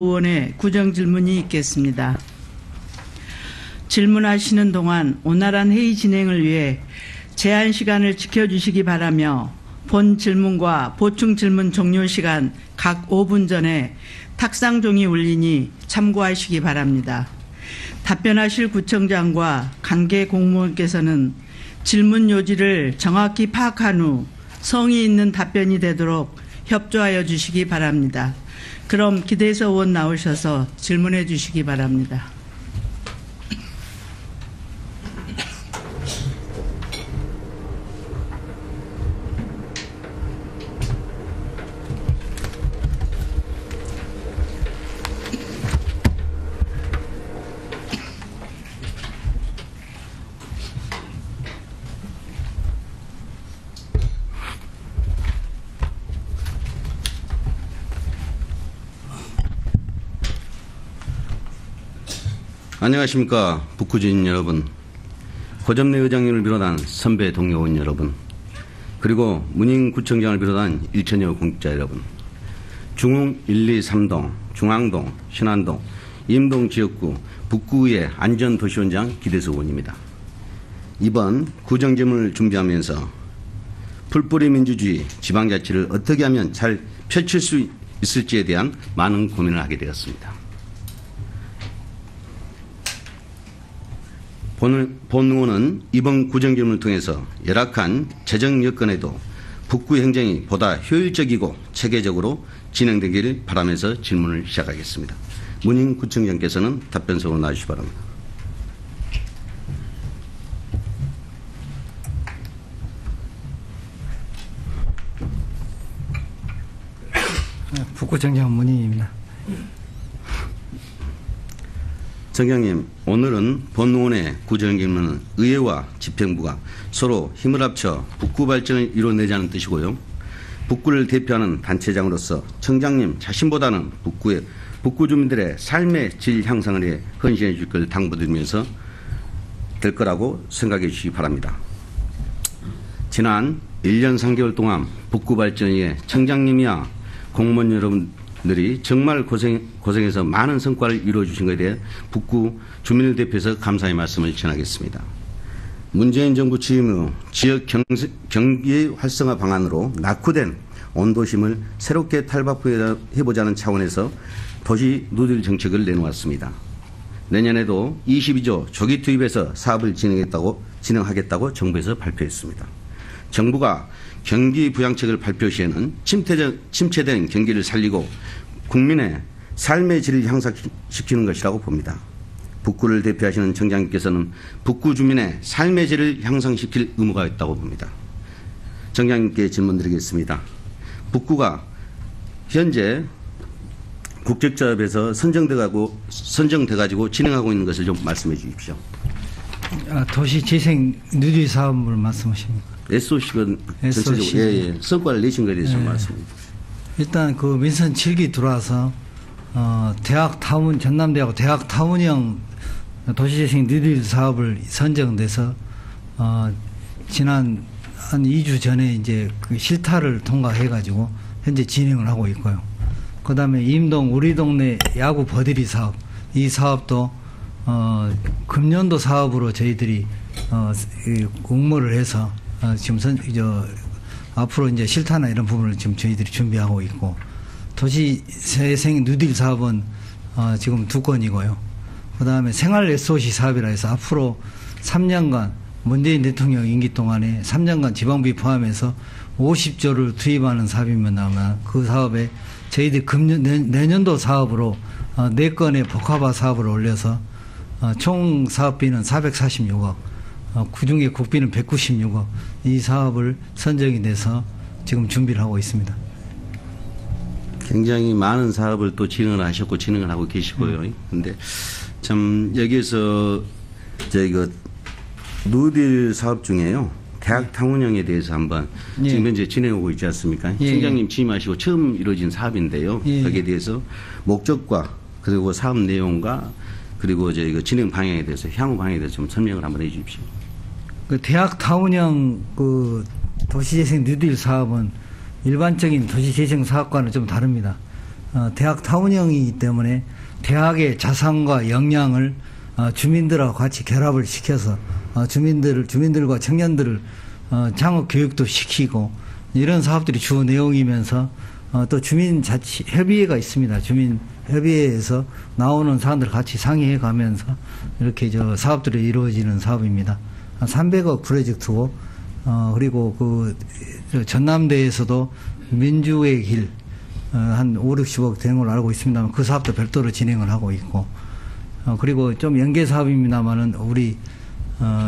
의원의 구정 질문이 있겠습니다. 질문하시는 동안 원활한 회의 진행을 위해 제한 시간을 지켜주시기 바라며 본 질문과 보충 질문 종료 시간 각 5분 전에 탁상종이 울리니 참고하시기 바랍니다. 답변하실 구청장과 관계 공무원께서는 질문 요지를 정확히 파악한 후 성의 있는 답변이 되도록 협조하여 주시기 바랍니다. 그럼 기대서 의원 나오셔서 질문해 주시기 바랍니다. 안녕하십니까 북구주민 여러분, 고점내 의장님을 비롯한 선배 동료 의원 여러분, 그리고 문인구청장을 비롯한 일천여 공직자 여러분, 중흥 1, 2, 3동, 중앙동, 신안동, 임동 지역구 북구의 안전도시원장 기대수 의원입니다. 이번 구정질문을 준비하면서 풀뿌리 민주주의 지방자치를 어떻게 하면 잘 펼칠 수 있을지에 대한 많은 고민을 하게 되었습니다. 본 의원은 이번 구정질문을 통해서 열악한 재정 여건에도 북구 행정이 보다 효율적이고 체계적으로 진행되기를 바라면서 질문을 시작하겠습니다. 문인구청장께서는 답변석으로 나와주시기 바랍니다. 북구청장 문인입니다. 정장님, 오늘은 본 의원의 구정질문은 의회와 집행부가 서로 힘을 합쳐 북구 발전을 이뤄내자는 뜻이고요. 북구를 대표하는 단체장으로서 청장님 자신보다는 북구 주민들의 삶의 질 향상을 위해 헌신해 줄 걸 당부드리면서 될 거라고 생각해 주시기 바랍니다. 지난 1년 3개월 동안 북구 발전을 위해 청장님이야 공무원 여러분들이 정말 고생해서 많은 성과를 이루어 주신 것에 대해 북구 주민을 대표해서 감사의 말씀을 전하겠습니다. 문재인 정부 취임 후 지역 경기 활성화 방안으로 낙후된 온도심을 새롭게 탈바꿈해보자는 차원에서 도시 누들 정책을 내놓았습니다. 내년에도 22조 조기 투입해서 사업을 진행하겠다고 정부에서 발표했습니다. 정부가 경기 부양책을 발표 시에는 침체된 경기를 살리고 국민의 삶의 질을 향상시키는 것이라고 봅니다. 북구를 대표하시는 청장님께서는 북구 주민의 삶의 질을 향상시킬 의무가 있다고 봅니다. 청장님께 질문드리겠습니다. 북구가 현재 국제사업에서 선정돼가지고 진행하고 있는 것을 좀 말씀해 주십시오. 도시재생 누리 사업을 말씀하십니까? SOC는 전체적으로 성과를 내신 것에 대해서 말씀입니다. 일단 그 민선 7기 들어와서 전남대하고 대학 타운형 도시재생 누리 사업을 선정돼서 지난 한 2주 전에 이제 그 실타를 통과해가지고 현재 진행을 하고 있고요. 그 다음에 임동 우리 동네 야구 버들이 사업, 이 사업도 금년도 사업으로 저희들이 공모를 해서 지금 앞으로 이제 실타나 이런 부분을 지금 저희들이 준비하고 있고, 도시재생 뉴딜 사업은 지금 2건이고요. 그 다음에 생활 SOC 사업이라 해서 앞으로 3년간 문재인 대통령 임기 동안에 3년간 지방비 포함해서 50조를 투입하는 사업이면 아마 그 사업에 저희들이 내년도 사업으로 4건의 복합화 사업을 올려서 총 사업비는 446억, 그중에 국비는 196억, 이 사업을 선정이 돼서 지금 준비를 하고 있습니다. 굉장히 많은 사업을 또 진행을 하셨고 진행을 하고 계시고요. 근데 참 여기에서 저희가 누딜 사업 중에요. 대학 탕운형에 대해서 한번 지금 현재 진행하고 있지 않습니까? 청장님 취임하시고 처음 이루어진 사업인데요. 거기에 대해서 목적과 그리고 사업 내용과 그리고 저희가 진행 방향에 대해서 향후 방향에 대해서 좀 설명을 한번 해 주십시오. 그 대학 타운형 그 도시재생 뉴딜 사업은 일반적인 도시재생 사업과는 좀 다릅니다. 대학 타운형이기 때문에 대학의 자산과 역량을 주민들하고 같이 결합을 시켜서 주민들과 청년들을 창업 교육도 시키고 이런 사업들이 주 내용이면서 또 주민자치 협의회가 있습니다. 주민협의회에서 나오는 사람들 같이 상의해 가면서 이렇게 사업들이 이루어지는 사업입니다. 한 300억 프로젝트고 그리고 전남대에서도 민주의 길 한 5, 60억 되는 걸로 알고 있습니다만 그 사업도 별도로 진행을 하고 있고 그리고 좀 연계 사업입니다만은 우리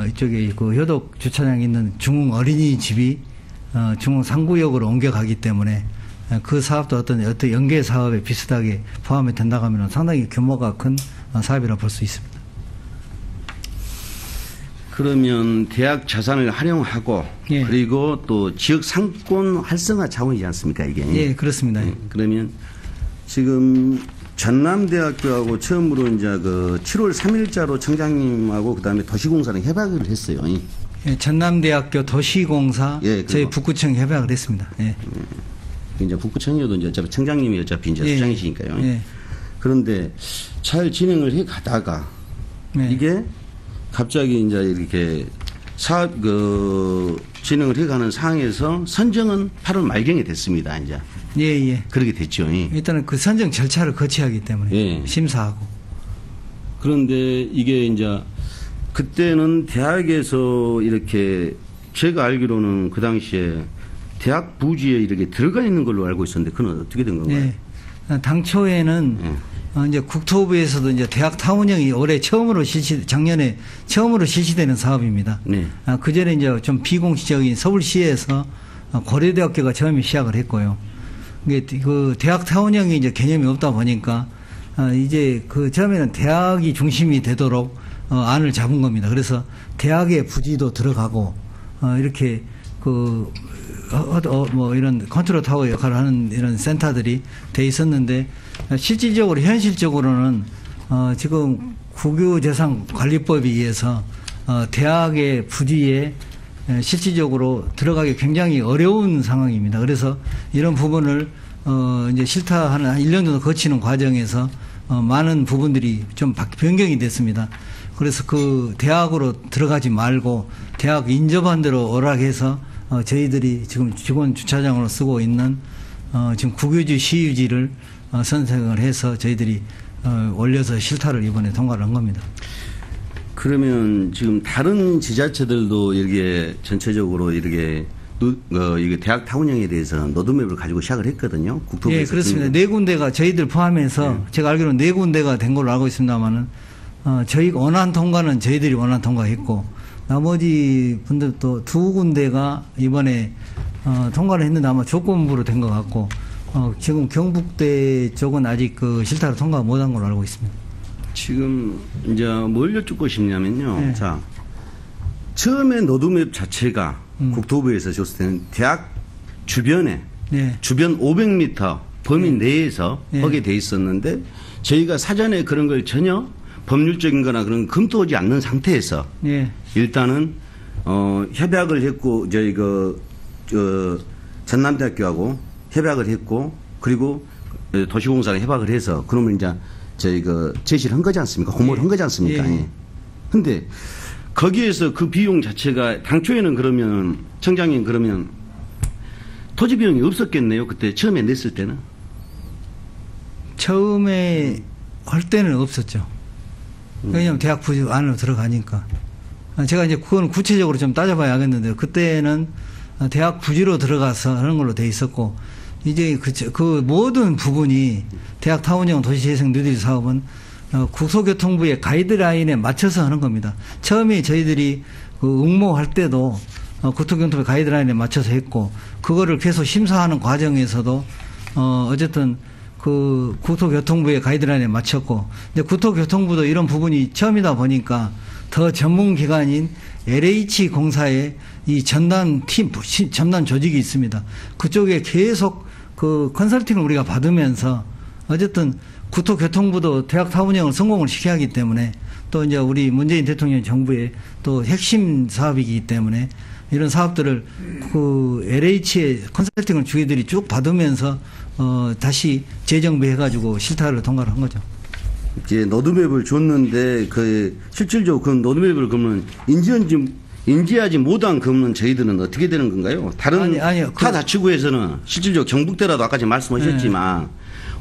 이쪽에 그 효덕 주차장에 있는 중흥 어린이집이 중흥 3구역으로 옮겨가기 때문에 그 사업도 어떤 연계 사업에 비슷하게 포함이 된다고 하면 상당히 규모가 큰 사업이라 볼 수 있습니다. 그러면 대학 자산을 활용하고 예. 그리고 또 지역 상권 활성화 차원이지 않습니까 이게? 예, 그렇습니다. 그러면 지금 전남대학교하고 처음으로 이제 7월 3일자로 청장님하고 그다음에 도시공사랑 협약을 했어요. 예, 전남대학교 도시공사 예, 저희 북구청 협약을 했습니다. 예. 이제 북구청이어도 이제 어차피 청장님이 어차피 이제 예. 수장이시니까요. 예. 그런데 잘 진행을 해 가다가 예. 이게 갑자기 이제 이렇게 사업 진행을 해가는 상황에서 선정은 8월 말경에 됐습니다. 이제 예. 그렇게 됐죠. 일단은 그 선정 절차를 거쳐야 하기 때문에 예. 심사하고. 그런데 이게 이제 그때는 대학에서 이렇게 제가 알기로는 그 당시에 대학 부지에 이렇게 들어가 있는 걸로 알고 있었는데 그건 어떻게 된 건가요? 예. 당초에는 이제 국토부에서도 이제 대학 타운형이 작년에 처음으로 실시되는 사업입니다. 네. 그 전에 이제 좀 비공식적인 서울시에서 고려대학교가 처음에 시작을 했고요. 이게 그 대학 타운형이 이제 개념이 없다 보니까 이제 그 처음에는 대학이 중심이 되도록 안을 잡은 겁니다. 그래서 대학의 부지도 들어가고 이렇게 뭐 이런 컨트롤 타워 역할을 하는 이런 센터들이 돼 있었는데 실질적으로 현실적으로는 지금 국유재산관리법에 의해서 대학의 부지에 실질적으로 들어가기 굉장히 어려운 상황입니다. 그래서 이런 부분을 이제 실타하는 한 1년 정도 거치는 과정에서 많은 부분들이 좀 변경이 됐습니다. 그래서 그 대학으로 들어가지 말고 대학 인접한 대로 오락해서 저희들이 지금 직원 주차장으로 쓰고 있는 지금 국유지 시유지를 선택을 해서 저희들이 올려서 실타를 이번에 통과를 한 겁니다. 그러면 지금 다른 지자체들도 이렇게 전체적으로 이렇게 이게 대학 타운형에 대해서 로드맵을 가지고 시작을 했거든요. 국토부에서. 예, 그렇습니다. 네 군데가 저희들 포함해서 제가 알기로는 네 군데가 된 걸로 알고 있습니다만은 저희가 원안 통과는 저희들이 원안 통과했고 나머지 분들도 두 군데가 이번에 통과를 했는데 아마 조건부로 된 것 같고 지금 경북대 쪽은 아직 그 실타로 통과 못한 걸로 알고 있습니다. 지금 이제 뭘 여쭙고 싶냐면요. 네. 자, 처음에 로드맵 자체가 국토부에서 줬을 때는 대학 주변에 네. 주변 500m 범위 내에서 네. 하게 돼 있었는데 저희가 사전에 그런 걸 전혀 법률적인 거나 그런 거 검토하지 않는 상태에서 예. 일단은 협약을 했고 저희 전남대학교하고 협약을 했고 그리고 도시공사랑 협약을 해서 그러면 이제 저희 제시를 한 거지 않습니까? 공모를 한 거지 않습니까? 예. 근데 거기에서 그 비용 자체가 당초에는 그러면 청장님 그러면 토지 비용이 없었겠네요. 그때 처음에 냈을 때는. 처음에 할 때는 없었죠. 왜냐하면 대학 부지 안으로 들어가니까. 제가 이제 그건 구체적으로 좀 따져봐야 하겠는데요. 그때는 대학 부지로 들어가서 하는 걸로 돼 있었고, 이제 그 모든 부분이 대학 타운형 도시재생 뉴딜 사업은 국토교통부의 가이드라인에 맞춰서 하는 겁니다. 처음에 저희들이 응모할 때도 국토교통부의 가이드라인에 맞춰서 했고, 그거를 계속 심사하는 과정에서도 어쨌든 그 국토교통부의 가이드라인에 맞췄고, 근데 국토교통부도 이런 부분이 처음이다 보니까 더 전문 기관인 LH 공사의 이 전담 조직이 있습니다. 그쪽에 계속 그 컨설팅을 우리가 받으면서 어쨌든 국토교통부도 대학 타운형을 성공을 시켜야 하기 때문에 또 이제 우리 문재인 대통령 정부의 또 핵심 사업이기 때문에 이런 사업들을 그 LH의 컨설팅을 저희들이 쭉 받으면서 다시 재정비해가지고 실타를 통과를 한 거죠. 이제 로드맵을 줬는데 그 실질적으로 그 로드맵을 그러면 인지하지 못한 그러면 저희들은 어떻게 되는 건가요? 다른 아니요. 타 자치구에서는 실질적으로 경북대라도 아까 지금 말씀하셨지만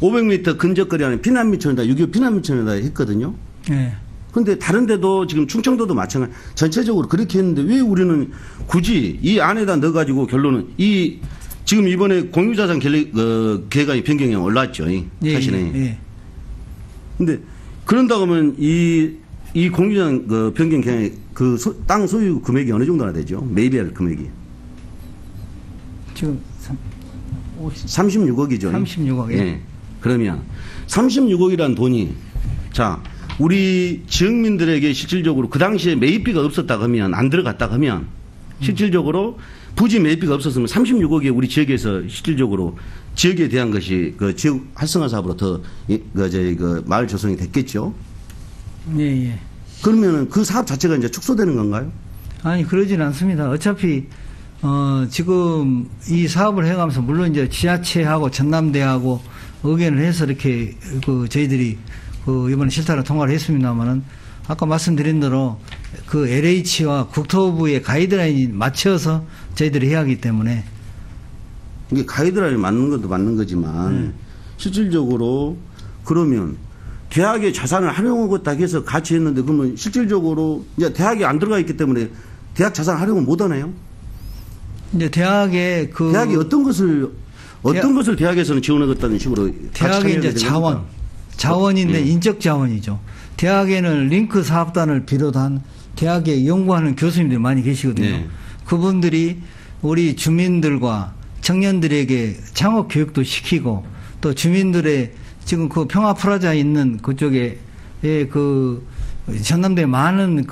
500m 근접거리 안에 피난 미천이다 6.25 피난 미천이다 했거든요. 네. 그런데 다른 데도 지금 충청도도 마찬가지 전체적으로 그렇게 했는데 왜 우리는 굳이 이 안에다 넣어가지고 결론은 이 지금 이번에 공유자산 계획안이 변경이 올라왔죠. 사실은. 예. 근데 그런다고 하면 이 공유자산 변경 계획 땅 소유 금액이 어느 정도나 되죠? 매입할 금액이. 지금 36억이죠. 36억. 예. 그러면 36억이란 돈이 자 우리 지역민들에게 실질적으로 그 당시에 매입비가 없었다 하면 안 들어갔다 하면 실질적으로 부지 매입비가 없었으면 36억이 우리 지역에서 실질적으로 지역에 대한 것이 그 지역 활성화 사업으로 더 마을 조성이 됐겠죠. 예. 그러면은 그 사업 자체가 이제 축소되는 건가요? 아니 그러진 않습니다. 어차피 지금 이 사업을 해가면서 물론 이제 지자체하고 전남대하고 의견을 해서 이렇게 저희들이 이번에 실타를 통과를 했습니다만은 아까 말씀드린 대로 그 LH와 국토부의 가이드라인이 맞춰서 저희들이 해야 하기 때문에 이게 가이드라인이 맞는 것도 맞는 거지만 실질적으로 그러면 대학의 자산을 활용하겠다 해서 같이 했는데 그러면 실질적으로 이제 대학이 안 들어가 있기 때문에 대학 자산 활용을 못 하나요? 이제 대학의 대학이 어떤 것을 대학에서는 지원하겠다는 식으로 대학의 이제 자원인데 인적 자원이죠. 대학에는 링크 사업단을 비롯한 대학에 연구하는 교수님들이 많이 계시거든요. 네. 그분들이 우리 주민들과 청년들에게 창업 교육도 시키고 또 주민들의 지금 그 평화프라자에 있는 그쪽에 전남대에 많은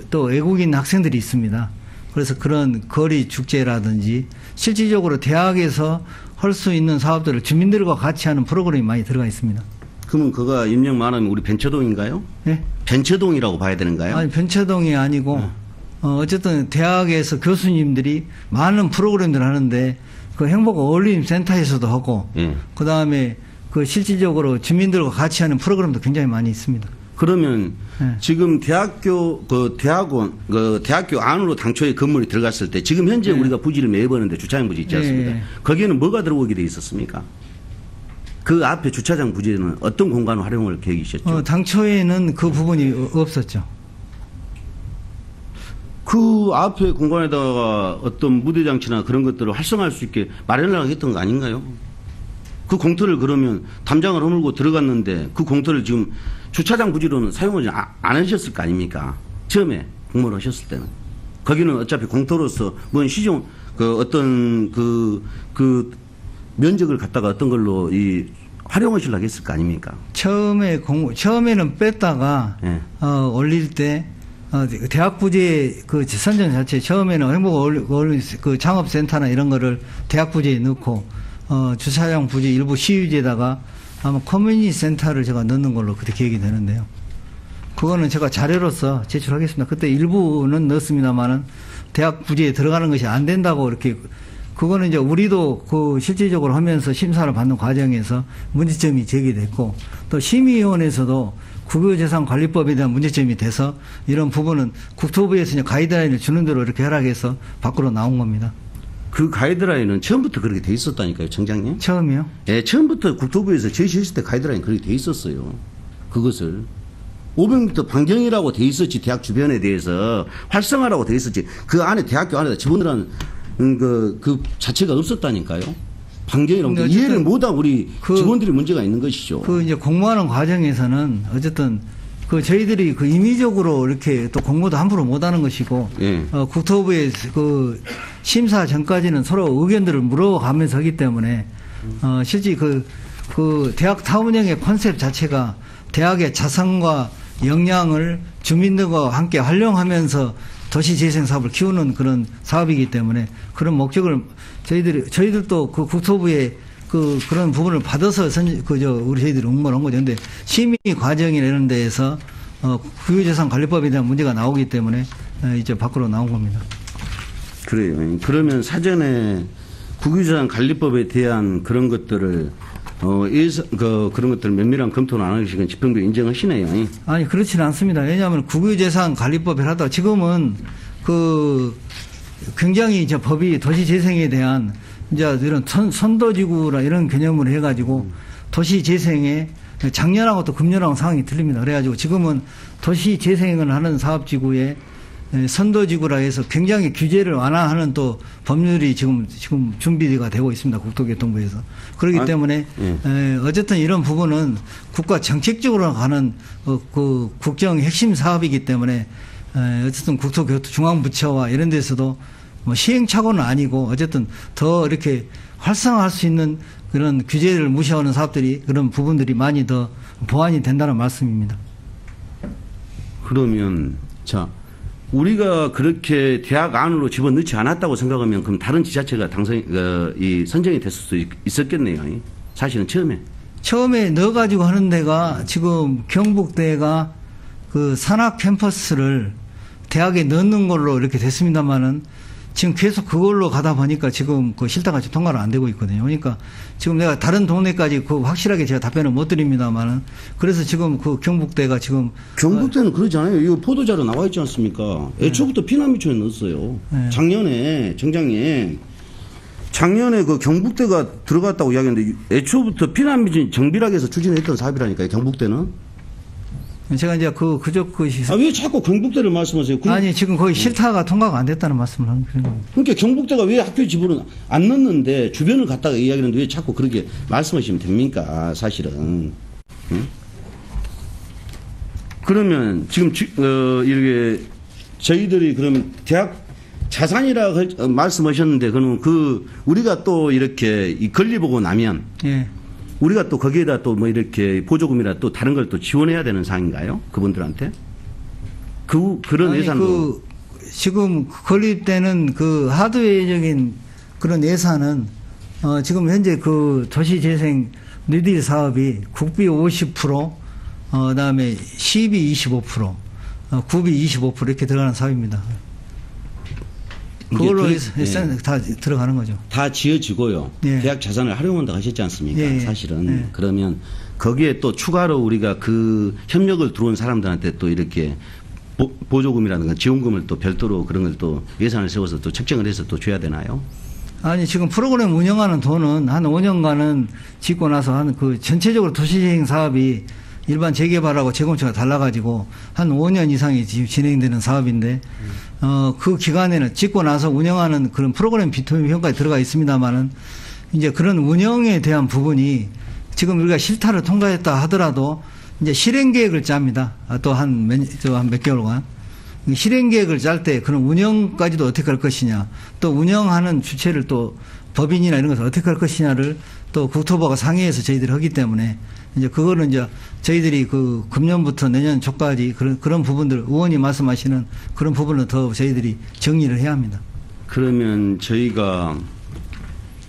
또 외국인 학생들이 있습니다. 그래서 그런 거리 축제라든지 실질적으로 대학에서 할 수 있는 사업들을 주민들과 같이 하는 프로그램이 많이 들어가 있습니다. 그러면 그가 임명 많으면 우리 벤처동인가요? 네? 벤처동이라고 봐야 되는가요? 아니 벤처동이 아니고 어쨌든 대학에서 교수님들이 많은 프로그램들을 하는데 그 행복 어울림 센터에서도 하고 그 다음에 그 실질적으로 주민들과 같이 하는 프로그램도 굉장히 많이 있습니다. 그러면 지금 대학교 대학교 안으로 당초에 건물이 들어갔을 때 지금 현재 우리가 부지를 매입하는데 주차장 부지 있지 않습니까? 거기에는 뭐가 들어오게 돼 있었습니까? 그 앞에 주차장 부지에는 어떤 공간을 활용할 계획이셨죠? 당초에는 그 부분이 없었죠. 그 앞에 공간에다가 어떤 무대장치나 그런 것들을 활성화할 수 있게 마련하려고 했던 거 아닌가요? 그 공터를 그러면 담장을 허물고 들어갔는데 그 공터를 지금 주차장 부지로는 사용을 안 하셨을 거 아닙니까? 처음에 공모를 하셨을 때는. 거기는 어차피 공터로서 뭔 시종, 어떤 면적을 갖다가 어떤 걸로 활용하시려고 했을 거 아닙니까? 처음에는 뺐다가, 올릴 때, 대학 부지의 그 선정 자체, 처음에는 행복 어울림 그 창업센터나 이런 거를 대학 부지에 넣고, 주차장 부지 일부 시유지에다가 아마 커뮤니티 센터를 제가 넣는 걸로 그때 계획이 되는데요. 그거는 제가 자료로서 제출하겠습니다. 그때 일부는 넣었습니다만은 대학 부지에 들어가는 것이 안 된다고 이렇게 그거는 이제 우리도 그 실질적으로 하면서 심사를 받는 과정에서 문제점이 제기됐고 또 심의위원회에서도 국유재산관리법에 대한 문제점이 돼서 이런 부분은 국토부에서 이제 가이드라인을 주는 대로 이렇게 허락해서 밖으로 나온 겁니다. 그 가이드라인은 처음부터 그렇게 돼 있었다니까요, 청장님? 처음이요? 네, 처음부터 국토부에서 제시했을 때 가이드라인 그렇게 돼 있었어요. 그것을. 500m 반경이라고 돼 있었지, 대학 주변에 대해서. 활성화라고 돼 있었지. 그 안에, 대학교 안에다 집어넣으라는 그 자체가 없었다니까요. 반경이라고. 이해를 못하고 우리 직원들이 문제가 있는 것이죠. 이제 공모하는 과정에서는 어쨌든 저희들이 임의적으로 이렇게 또 공모도 함부로 못 하는 것이고, 국토부의 심사 전까지는 서로 의견들을 물어가면서 하기 때문에, 실제 대학 타운형의 컨셉 자체가 대학의 자산과 역량을 주민들과 함께 활용하면서 도시재생 사업을 키우는 그런 사업이기 때문에 그런 목적을 저희들도 그 국토부의 그런 부분을 받아서 우리 저희들이 응모를 한 거죠. 근데 심의 과정이나 이런 데에서 국유재산관리법에 대한 문제가 나오기 때문에 이제 밖으로 나온 겁니다. 그래요. 그러면 사전에 국유재산 관리법에 대한 그런 것들을 그런 것들 면밀한 검토는 안 하시고 집행부 인정하시네요. 아니 그렇지는 않습니다. 왜냐하면 국유재산 관리법을 하다가 지금은 굉장히 이제 법이 도시재생에 대한 이제 이런 선도지구라 이런 개념으로 해가지고 도시재생에 작년하고 또 금년하고 상황이 틀립니다. 그래가지고 지금은 도시재생을 하는 사업지구에 선도지구라 해서 굉장히 규제를 완화하는 또 법률이 지금 준비가 되고 있습니다. 국토교통부에서. 그렇기 때문에 어쨌든 이런 부분은 국가 정책적으로 가는 그 국정 핵심 사업이기 때문에 어쨌든 중앙부처와 이런 데서도 뭐 시행착오는 아니고 어쨌든 더 이렇게 활성화할 수 있는 그런 규제를 무시하는 사업들이 그런 부분들이 많이 더 보완이 된다는 말씀입니다. 그러면 자 우리가 그렇게 대학 안으로 집어넣지 않았다고 생각하면 그럼 다른 지자체가 선정이 됐을 수 있었겠네요. 사실은 처음에 넣어가지고 하는 데가 지금 경북대가 그 산학 캠퍼스를 대학에 넣는 걸로 이렇게 됐습니다만은 지금 계속 그걸로 가다 보니까 지금 그 실타가 통과가 안 되고 있거든요. 그러니까 지금 내가 다른 동네까지 그 확실하게 제가 답변을 못 드립니다만은 그래서 지금 그 경북대가 지금 경북대는 그러지 않아요. 이거 보도자료 나와 있지 않습니까? 애초부터 피난민촌에 넣었어요. 작년에 정장님 작년에 그 경북대가 들어갔다고 이야기했는데 애초부터 피난민촌 정비락에서 추진했던 사업이라니까요. 경북대는. 제가 이제 왜 자꾸 경북대를 말씀하세요? 아니, 지금 거기 실타가 통과가 안 됐다는 말씀을 하는 거예요. 그러니까 경북대가 왜 학교 집으로 안 넣는데 주변을 갔다가 이야기하는데 왜 자꾸 그렇게 말씀하시면 됩니까? 사실은. 응? 그러면 지금, 이렇게 저희들이 그러면 대학 자산이라고 말씀하셨는데 그러면 우리가 또 이렇게 권리 보고 나면. 예. 우리가 또 거기에다 또 뭐 이렇게 보조금이나 또 다른 걸 또 지원해야 되는 상황인가요? 그분들한테? 그런 예산도. 지금 건립되는 그 하드웨어적인 그런 예산은, 지금 현재 그 도시재생 뉴딜 사업이 국비 50%, 그다음에 시비 25%, 구비 25% 이렇게 들어가는 사업입니다. 그걸로 다 들어가는 거죠. 다 지어지고요. 예. 대학 자산을 활용한다고 하셨지 않습니까? 예. 사실은. 예. 그러면 거기에 또 추가로 우리가 그 협력을 들어온 사람들한테 또 이렇게 보조금이라든가 지원금을 또 별도로 그런 걸 또 예산을 세워서 또 책정을 해서 또 줘야 되나요? 아니, 지금 프로그램 운영하는 돈은 한 5년간은 짓고 나서 한 그 전체적으로 도시재생 사업이 일반 재개발하고 재건축가 달라가지고 한 5년 이상이 지금 진행되는 사업인데, 그 기간에는 짓고 나서 운영하는 그런 프로그램 비토미 평가에 들어가 있습니다만은 이제 그런 운영에 대한 부분이 지금 우리가 실타를 통과했다 하더라도 이제 실행 계획을 짭니다. 또 한 몇 개월간. 실행 계획을 짤 때 그런 운영까지도 어떻게 할 것이냐, 또 운영하는 주체를 또 법인이나 이런 것을 어떻게 할 것이냐를 또 국토부가 상의해서 저희들이 하기 때문에 이제 그거는 이제 저희들이 그 금년부터 내년 초까지 그런 부분들 의원이 말씀하시는 그런 부분을 더 저희들이 정리를 해야 합니다. 그러면 저희가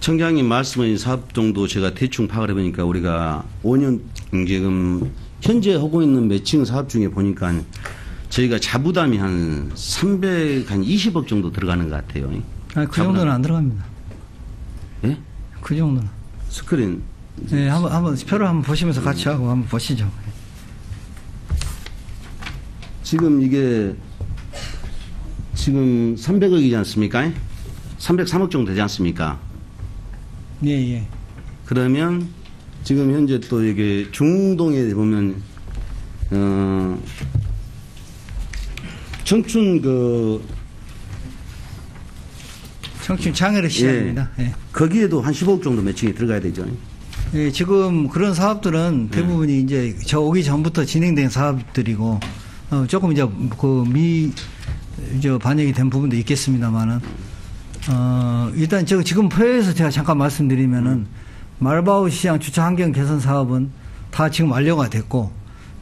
청장님 말씀하신 사업 정도 제가 대충 파악을 해보니까 우리가 5년 지금 현재 하고 있는 매칭 사업 중에 보니까 저희가 자부담이 한 320억 정도 들어가는 것 같아요. 아니, 그 정도는 안 들어갑니다. 예? 그 정도는. 스크린. 네, 한번 표를 한번 보시면서 같이 하고 한번 보시죠. 지금 이게 지금 300억이지 않습니까? 303억 정도 되지 않습니까? 예, 예. 그러면 지금 현재 또 이게 중동에 보면 청춘 장애를 시작입니다. 예. 예. 거기에도 한 15억 정도 매칭이 들어가야 되죠. 예, 지금 그런 사업들은 대부분이 이제 저 오기 전부터 진행된 사업들이고, 조금 이제 반영이 된 부분도 있겠습니다만은, 일단 지금 표에서 제가 잠깐 말씀드리면은, 말바우 시장 주차 환경 개선 사업은 다 지금 완료가 됐고,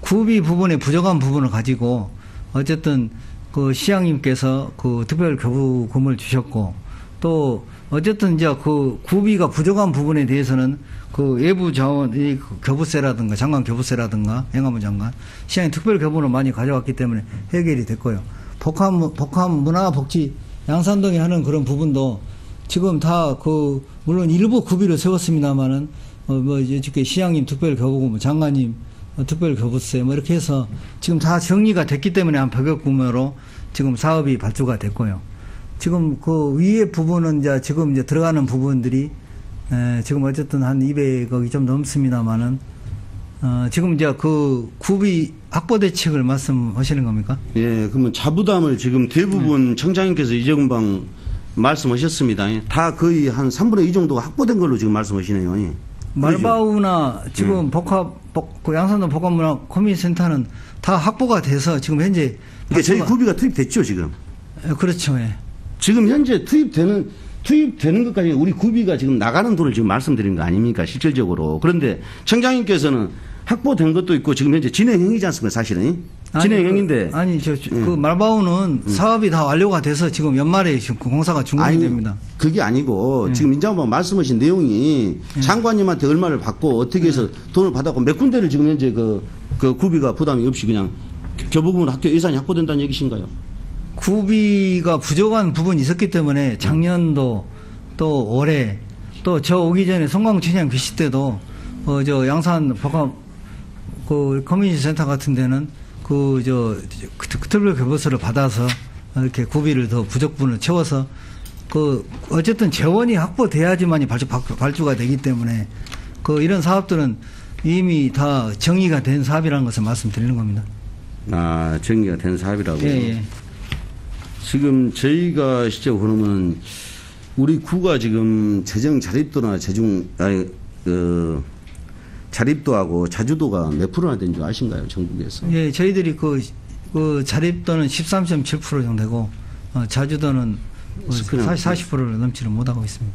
구비 부분에 부족한 부분을 가지고, 어쨌든 그 시장님께서 그 특별 교부금을 주셨고, 또 어쨌든 이제 그 구비가 부족한 부분에 대해서는 그 외부 자원, 이 교부세라든가 장관 교부세라든가 행안부 장관 시장이 특별 교부를 많이 가져왔기 때문에 해결이 됐고요. 복합 문화복지 양산동에 하는 그런 부분도 지금 다 물론 일부 구비를 세웠습니다만은 어저께 시장님 특별 교부금, 뭐 장관님 특별 교부세 뭐 이렇게 해서 지금 다 정리가 됐기 때문에 한 100억 규모로 지금 사업이 발주가 됐고요. 지금 그 위에 부분은 지금 들어가는 부분들이 지금 어쨌든 한 200억이 좀 넘습니다만은 지금 그 구비 확보 대책을 말씀하시는 겁니까? 예, 그러면 자부담을 지금 대부분 청장님께서 이재금방 말씀하셨습니다. 다 거의 한 3분의 2 정도가 확보된 걸로 지금 말씀하시네요. 예. 말바우나 지금 그 양산동 복합문화 코미센터는 다 확보가 돼서 지금 현재 그러니까 저희 구비가 투입됐죠, 지금. 그렇죠. 예. 지금 현재 투입되는 것까지 우리 구비가 지금 나가는 돈을 지금 말씀드린 거 아닙니까, 실질적으로. 그런데 청장님께서는 확보된 것도 있고 지금 현재 진행형이지 않습니까, 사실은. 진행형인데. 그 말바우는 사업이 다 완료가 돼서 지금 연말에 지금 공사가 준공이 됩니다. 그게 아니고 지금 민장관 말씀하신 내용이 장관님한테 얼마를 받고 어떻게 해서 돈을 받았고 몇 군데를 지금 현재 그 구비가 부담이 없이 그냥 교부금으로 학교 예산이 확보된다는 얘기신가요? 구비가 부족한 부분이 있었기 때문에 작년도 또 올해 또 저 오기 전에 송광춘향 귀시 때도 저 양산 복합 그 커뮤니티 센터 같은 데는 특별 교부세를 받아서 이렇게 구비를 더 부족분을 채워서 어쨌든 재원이 확보돼야지만이 발주가 되기 때문에 이런 사업들은 이미 다 정의가 된 사업이라는 것을 말씀드리는 겁니다. 아, 정의가 된 사업이라고요? 예. 지금 저희가 실제 보면 우리 구가 지금 재정 자립도나 자립도하고 자주도가 몇 프로나 된 줄 아신가요, 전국에서? 예, 저희들이 그 자립도는 13.7% 정도 되고 자주도는 40%를 넘지를 못하고 있습니다.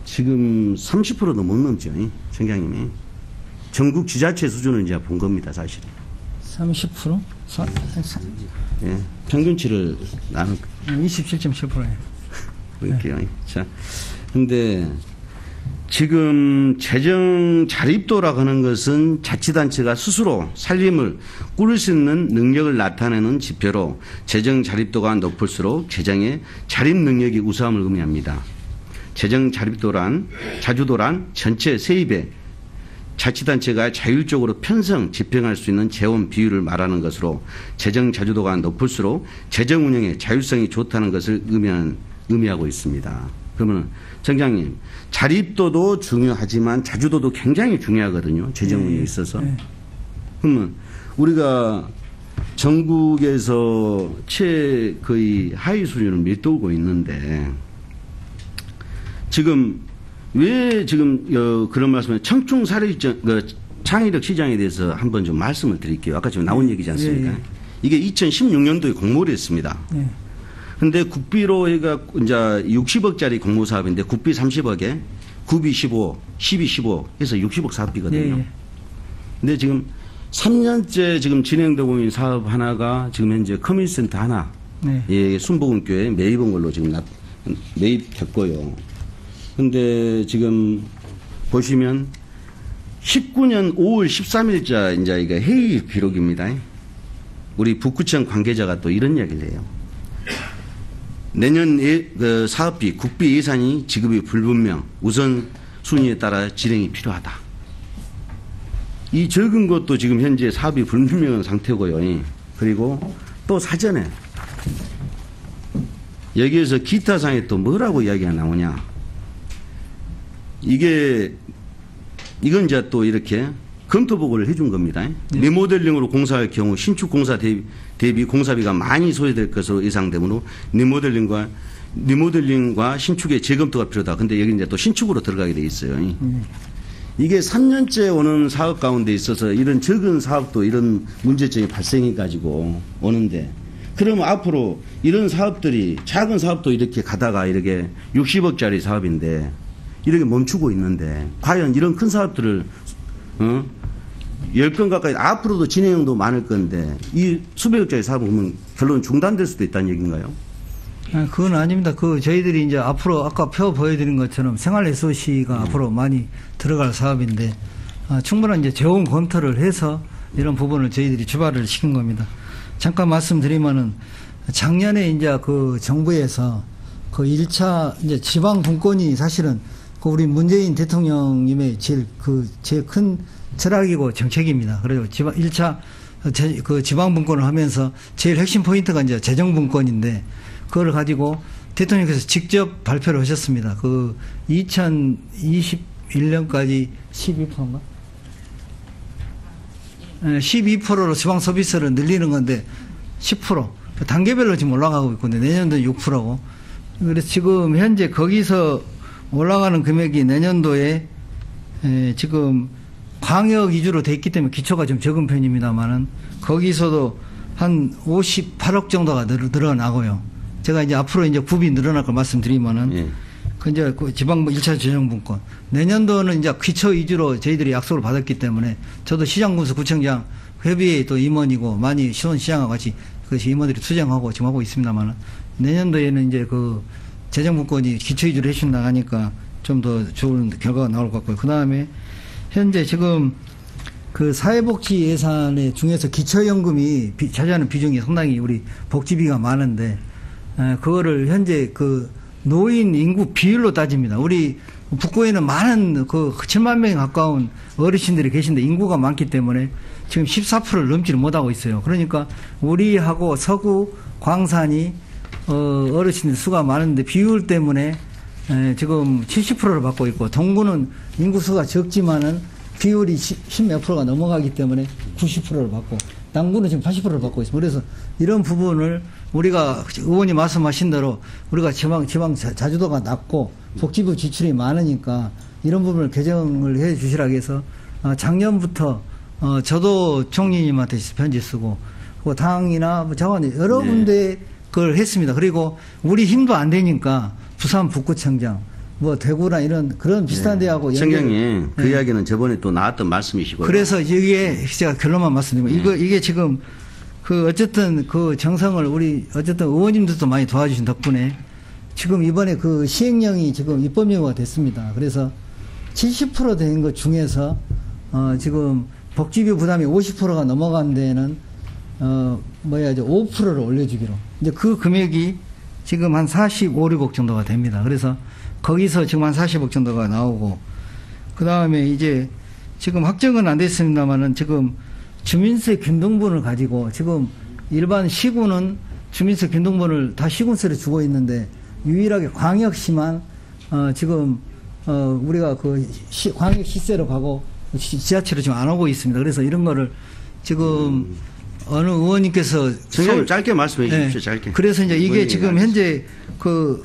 지금 30%도 못 넘죠, 청장님이. 전국 지자체 수준을 이제 본 겁니다, 사실. 30%? 예, 평균치를 나눌 27.7%예요. 그럴게요. 네. 자, 근데 지금 재정 자립도라고 하는 것은 자치단체가 스스로 살림을 꾸릴 수 있는 능력을 나타내는 지표로 재정 자립도가 높을수록 재정의 자립 능력이 우수함을 의미합니다. 재정 자립도란 자주도란 전체 세입에 자치단체가 자율적으로 편성, 집행할 수 있는 재원 비율을 말하는 것으로 재정 자주도가 높을수록 재정 운영의 자율성이 좋다는 것을 의미하고 있습니다. 그러면 청장님, 자립도도 중요하지만 자주도도 굉장히 중요하거든요. 재정 운영에 있어서. 그러면 우리가 전국에서 거의 하위 수준을 밀도고 있는데 지금 왜 지금 그런 말씀을 창의력 시장에 대해서 한번 좀 말씀을 드릴게요. 아까 지금 나온 얘기지 않습니까? 이게 2016년도에 공모를 했습니다. 근데 국비로 해가 이제 60억짜리 공모 사업인데 국비 30억에 구비 15, 12, 15 해서 60억 사업비거든요. 근데 지금 3년째 지금 진행되고 있는 사업 하나가 지금 현재 커뮤니티 센터 하나, 순복음교회 매입한 걸로 지금 매입됐고요. 근데 지금 보시면 19년 5월 13일자 이제 이거 회의 기록입니다. 우리 북구청 관계자가 또 이런 이야기를 해요. 내년 사업비, 국비 예산이 지급이 불분명, 우선 순위에 따라 진행이 필요하다. 이 적은 것도 지금 현재 사업이 불분명한 상태고요. 그리고 또 사전에 여기에서 기타 사항에 또 뭐라고 이야기가 나오냐. 이건 이제 또 이렇게 검토 보고를 해준 겁니다. 리모델링으로 공사할 경우 신축 공사 대비 공사비가 많이 소요될 것으로 예상되므로 리모델링과 신축의 재검토가 필요하다. 근데 여기 이제 또 신축으로 들어가게 돼 있어요. 이게 3년째 오는 사업 가운데 있어서 이런 적은 사업도 이런 문제점이 발생해 가지고 오는데 그러면 앞으로 이런 사업들이 작은 사업도 이렇게 가다가 이렇게 60억짜리 사업인데 이렇게 멈추고 있는데 과연 이런 큰 사업들을 10건 가까이 앞으로도 진행도 많을 건데 이 수백억짜리 사업을 보면 결론 중단될 수도 있다는 얘기인가요? 그건 아닙니다. 저희들이 이제 앞으로 아까 표 보여드린 것처럼 생활 SOC가 앞으로 많이 들어갈 사업인데 충분한 이제 재원 검토를 해서 이런 부분을 저희들이 주발을 시킨 겁니다. 잠깐 말씀드리면은 작년에 이제 그 정부에서 그 1차 이제 지방 분권이 사실은 그 우리 문재인 대통령님의 제일 큰 철학이고 정책입니다. 그래서 1차 그 지방 분권을 하면서 제일 핵심 포인트가 이제 재정 분권인데 그걸 가지고 대통령께서 직접 발표를 하셨습니다. 그 2021년까지 12%인가? 12%로 지방 서비스를 늘리는 건데 10% 단계별로 지금 올라가고 있거든요. 내년도는 6%고. 그래서 지금 현재 거기서 올라가는 금액이 내년도에 지금 광역 위주로 돼 있기 때문에 기초가 좀 적은 편입니다만은 거기서도 한 58억 정도가 늘어나고요. 제가 이제 앞으로 이제 굽이 늘어날 걸 말씀드리면은 그 이제 그 지방 1차 재정분권 내년도는 이제 기초 위주로 저희들이 약속을 받았기 때문에 저도 시장군수 구청장 회비에 또 임원이고 많이 시원시장과 같이 그 임원들이 투쟁하고 지금 하고 있습니다만은 내년도에는 이제 그 재정분권이 기초 위주로 해준 나가니까 좀 더 좋은 결과가 나올 것 같고요. 그 다음에 현재 지금 그 사회복지 예산의 중에서 기초연금이 차지하는 비중이 상당히 우리 복지비가 많은데 그거를 현재 그 노인 인구 비율로 따집니다. 우리 북구에는 많은 그 7만 명에 가까운 어르신들이 계신데 인구가 많기 때문에 지금 14%를 넘지를 못하고 있어요. 그러니까 우리하고 서구 광산이 어르신들 수가 많은데 비율 때문에 지금 70%를 받고 있고 동구는 인구수가 적지만은 비율이 10몇 프로가 넘어가기 때문에 90%를 받고 남구는 지금 80%를 받고 있습니다. 그래서 이런 부분을 우리가 의원님 말씀하신 대로 우리가 지방 자주도가 낮고 복지부 지출이 많으니까 이런 부분을 개정을 해 주시라고 해서 작년부터 저도 총리님한테 편지 쓰고 그 당이나 장관 여러 군데 그걸 했습니다. 그리고 우리 힘도 안 되니까 부산 북구청장 뭐 대구나 이런 그런 비슷한 데하고 청장님 그 이야기는 저번에 또 나왔던 말씀이시고요. 그래서 이게 제가 결론만 말씀드리면 이게 지금 그 어쨌든 그 정성을 우리 어쨌든 의원님들도 많이 도와주신 덕분에 지금 이번에 그 시행령이 지금 입법 예고가 됐습니다. 그래서 70% 된 것 중에서 지금 복지비 부담이 50%가 넘어간 데는 5%를 올려주기로 이제 그 금액이 지금 한 45, 6억 정도가 됩니다. 그래서 거기서 지금 한 40억 정도가 나오고 그 다음에 이제 지금 확정은 안 됐습니다만은 지금 주민세 균등분을 가지고 지금 일반 시군은 주민세 균등분을 다 시군세를 주고 있는데 유일하게 광역시만 지금 우리가 그 광역 시세로 가고 지하철을 지금 안 오고 있습니다. 그래서 이런 거를 지금 어느 의원님께서 짧게 말씀해 주십시오. 짧게. 그래서 이제 이게 지금 현재 그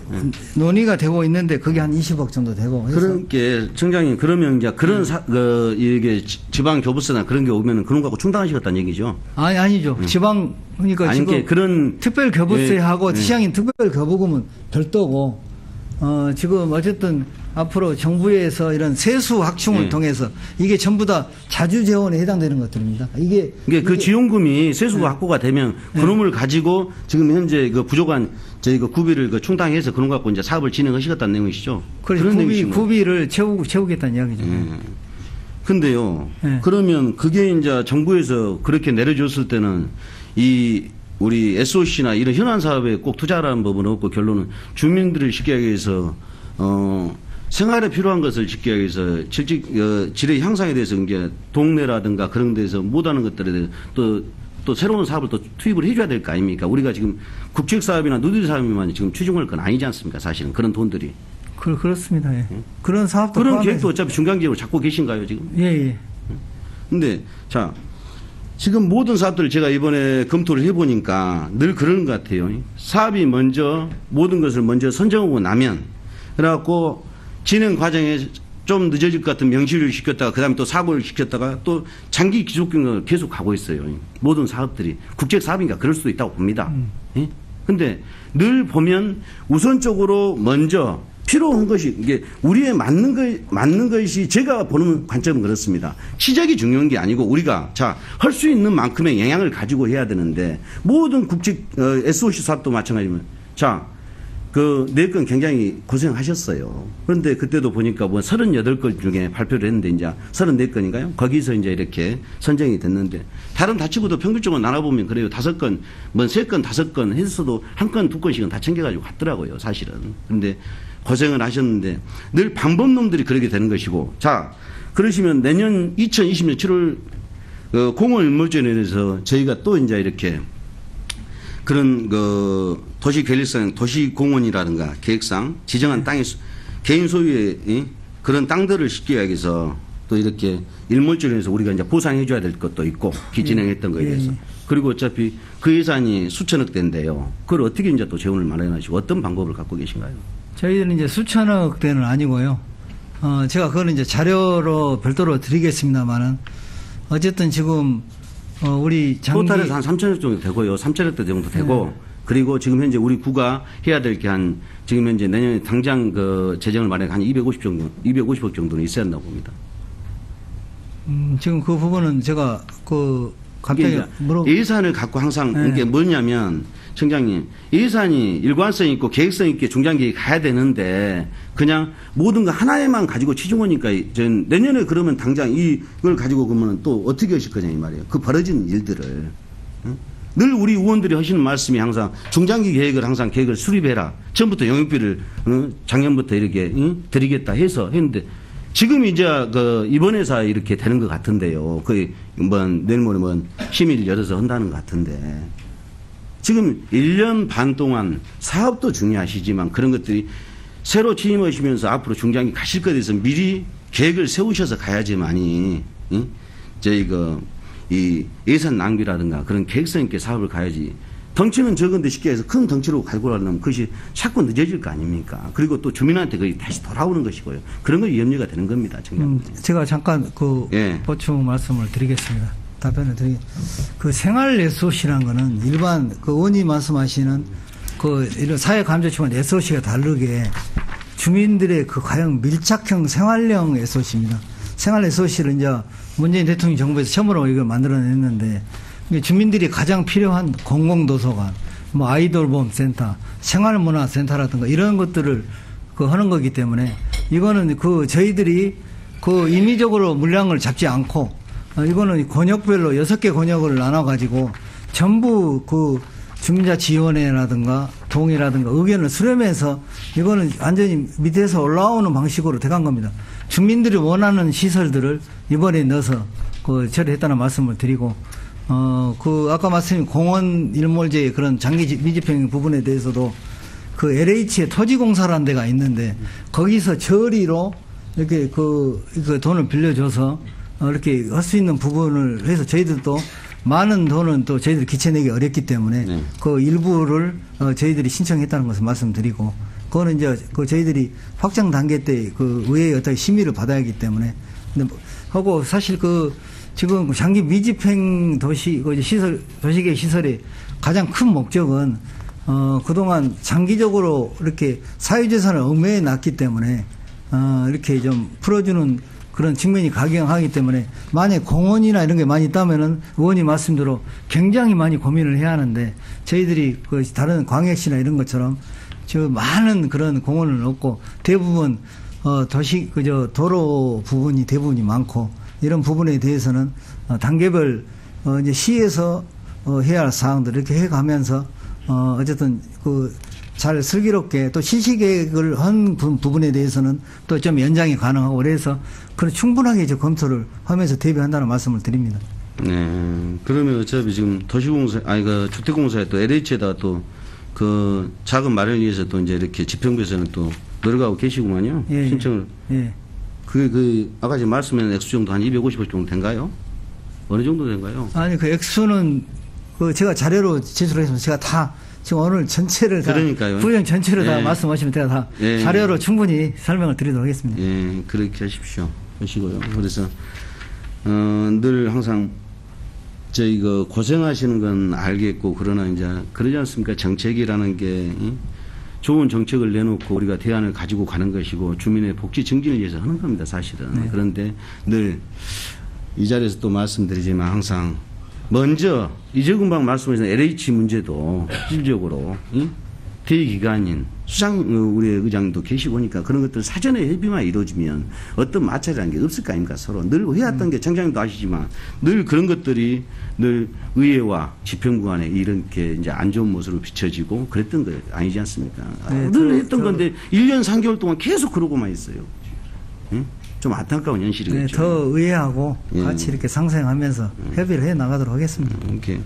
논의가 되고 있는데 그게 한 20억 정도 되고. 그러니까 청장님 그러면 이제 그런 이게 지방 교부세나 그런 게 오면은 그런 거 갖고 충당하시겠다는 얘기죠? 아니죠. 지방 그러니까 아니, 지금 그런 특별 교부세하고 시장인 특별 교부금은 별도고 지금 어쨌든 앞으로 정부에서 이런 세수 확충을 통해서 이게 전부 다 자주 재원에 해당되는 것들입니다. 이게 그 지원금이 세수가 확보가 되면 그놈을 가지고 지금 현재 그 부족한 저희 그 구비를 그 충당해서 그런 거 갖고 이제 사업을 진행하시겠다는 내용이시죠? 그런 구비를 채우겠다는 이야기죠. 근데요. 그러면 그게 이제 정부에서 그렇게 내려줬을 때는 우리 SOC나 이런 현안 사업에 꼭 투자하라는 법은 없고 결론은 주민들을 지키기 위해서 생활에 필요한 것을 지키기 위해서 질의 향상에 대해서 이제 동네라든가 그런 데서 못하는 것들에 대해서 또 새로운 사업을 또 투입을 해줘야 될 거 아닙니까? 우리가 지금 국책 사업이나 누들 사업만 지금 추진할 건 아니지 않습니까? 사실은 그런 돈들이. 그렇습니다. 예. 그런 사업도 그런 계획도 어차피 중간계획으로 잡고 계신가요 지금? 예. 근데 자. 지금 모든 사업들을 제가 이번에 검토를 해보니까 늘 그러는 것 같아요. 사업이 먼저 모든 것을 먼저 선정하고 나면 그래갖고 진행 과정에 좀 늦어질 것 같은 명시를 시켰다가 그 다음에 또 사고를 시켰다가 또 장기 기속경을 계속 가고 있어요. 모든 사업들이. 국책 사업이니까 그럴 수도 있다고 봅니다. 근데 늘 보면 우선적으로 먼저 필요한 것이 이게 우리에 맞는 것이 제가 보는 관점은 그렇습니다. 시작이 중요한 게 아니고 우리가 할 수 있는 만큼의 영향을 가지고 해야 되는데 모든 국책 SOC 사업도 마찬가지면 그 4건 굉장히 고생하셨어요. 그런데 그때도 보니까 뭐 38건 중에 발표를 했는데 이제 34건인가요? 거기서 이제 이렇게 선정이 됐는데 다른 다치구도 평균적으로 나눠보면 그래요. 5건, 뭐 3건, 5건 했어도 1건, 2건씩은 다 챙겨가지고 갔더라고요. 사실은. 그런데 고생을 하셨는데 늘 방법론들이 그렇게 되는 것이고 자, 그러시면 내년 2020년 7월 공원 일몰전에 대해서 저희가 또 이제 이렇게 그런 그 도시 계획상 도시공원이라든가 계획상 지정한 땅의 개인 소유의 그런 땅들을 쉽게 얘기해서 또 이렇게 일몰전에서 우리가 이제 보상해 줘야 될 것도 있고 진행했던 거에 대해서 그리고 어차피 그 예산이 수천억 대인데요. 그걸 어떻게 이제 또 재원을 마련하시고 어떤 방법을 갖고 계신가요? 저희들은 이제 수천억 대는 아니고요. 제가 그거는 이제 자료로 별도로 드리겠습니다만은 어쨌든 지금 우리 토탈에서 한 3천억 정도 되고요. 3천억 대 정도 되고 그리고 지금 현재 우리 구가 해야 될 게 한 지금 현재 내년에 당장 그 재정을 마련해 한 250억 정도는 있어야 한다고 봅니다. 지금 그 부분은 제가 갑자기 예산을 갖고 항상 이게 뭐냐면 청장님 예산이 일관성 있고 계획성 있게 중장기에 가야 되는데 그냥 모든 거 하나에만 가지고 치중하니까 내년에 그러면 당장 이걸 가지고 그러면 또 어떻게 하실 거냐 이 말이에요. 그 벌어지는 일들을 늘 우리 의원들이 하시는 말씀이 항상 중장기 계획을 항상 계획을 수립해라. 처음부터 영역비를 작년부터 이렇게 드리겠다 해서 했는데 지금 이제 이번에서 이렇게 되는 것 같은데요. 거의 내일 모레 심의를 열어서 한다는 것 같은데 지금 1년 반 동안 사업도 중요하시지만 그런 것들이 새로 취임하시면서 앞으로 중장기 가실 것에 대해서 미리 계획을 세우셔서 가야지만이 저희 이 예산 낭비라든가 그런 계획성 있게 사업을 가야지. 덩치는 적은데 쉽게 해서 큰 덩치로 가지고 가려면 그것이 자꾸 늦어질 거 아닙니까? 그리고 또 주민한테 거의 다시 돌아오는 것이고요. 그런 거 염려가 되는 겁니다. 제가 잠깐 보충 말씀을 드리겠습니다. 답변을 그 생활 SOC라는 거는 일반 의원이 말씀하시는 이런 사회 감정치만 SOC가 다르게 주민들의 과연 밀착형 생활형 SOC입니다. 생활 SOC를 이제 문재인 대통령 정부에서 처음으로 이걸 만들어냈는데 주민들이 가장 필요한 공공도서관, 아이돌보험센터, 생활문화센터라든가 이런 것들을 하는 거기 때문에 이거는 저희들이 임의적으로 물량을 잡지 않고 이거는 권역별로 6개 권역을 나눠가지고 전부 주민자치위원회라든가 동의라든가 의견을 수렴해서 이거는 완전히 밑에서 올라오는 방식으로 돼간 겁니다. 주민들이 원하는 시설들을 이번에 넣어서 처리했다는 말씀을 드리고 아까 말씀드린 공원 일몰제의 그런 장기 미집행 부분에 대해서도 LH의 토지공사라는 데가 있는데 거기서 저리로 이렇게 돈을 빌려줘서 이렇게 할 수 있는 부분을 해서 저희들도 많은 돈은 또 저희들 기체내기 어렵기 때문에 그 일부를 저희들이 신청했다는 것을 말씀드리고 그거는 이제 저희들이 확정 단계 때 의회의 어떤 심의를 받아야 하기 때문에 근데 하고 사실 지금 장기 미집행 도시계획 시설의 가장 큰 목적은 그동안 장기적으로 이렇게 사유재산을 얽매여 놨기 때문에 이렇게 좀 풀어주는 그런 측면이 각양하기 때문에 만약 공원이나 이런 게 많이 있다면은 의원님 말씀대로 굉장히 많이 고민을 해야 하는데 저희들이 다른 광역시나 이런 것처럼 많은 그런 공원을 없고 대부분 도로 부분이 대부분이 많고 이런 부분에 대해서는 단계별 이제 시에서 해야 할 사항들 이렇게 해가면서 어쨌든 잘 슬기롭게 또 실시계획을 한 부분에 대해서는 또 좀 연장이 가능하고 그래서 충분하게 검토를 하면서 대비한다는 말씀을 드립니다. 네. 그러면 어차피 지금 주택공사에 또 LH에다 또 자금 마련을 위해서 또 이제 이렇게 지평부에서는 또 노력하고 계시구만요. 신청을. 예. 아까 지금 말씀하신 액수 정도 한 250억 정도 된가요? 어느 정도 된가요? 아니, 액수는 제가 자료로 제출했으면 제가 다 지금 오늘 전체를 그러니까요. 부정 전체를 다 말씀하시면 제가 다 자료로 충분히 설명을 드리도록 하겠습니다. 예, 그렇게 하시고요. 그래서 늘 항상 저희 고생하시는 건 알겠고 그러나 이제 그러지 않습니까? 정책이라는 게 좋은 정책을 내놓고 우리가 대안을 가지고 가는 것이고 주민의 복지 증진을 위해서 하는 겁니다, 사실은. 네. 그런데 늘 이 자리에서 또 말씀드리지만 항상 먼저 이제 금방 말씀하신 LH 문제도 실질적으로 대기관인 수상 우리 의장도 계시고 보니까 그런 것들 사전에 협의만 이루어지면 어떤 마찰이라는 게 없을 거 아닙니까? 서로 늘 해왔던 게 청장님도 아시지만 늘 그런 것들이 늘 의회와 집행부 간에 이렇게 이제 안 좋은 모습으로 비춰지고 그랬던 거 아니지 않습니까? 네, 늘 했던 건데 1년 3개월 동안 계속 그러고만 있어요. 응? 좀 안타까운 현실이겠죠. 네, 더 의회하고 예. 같이 이렇게 상생하면서 협의를 해 나가도록 하겠습니다. 이렇게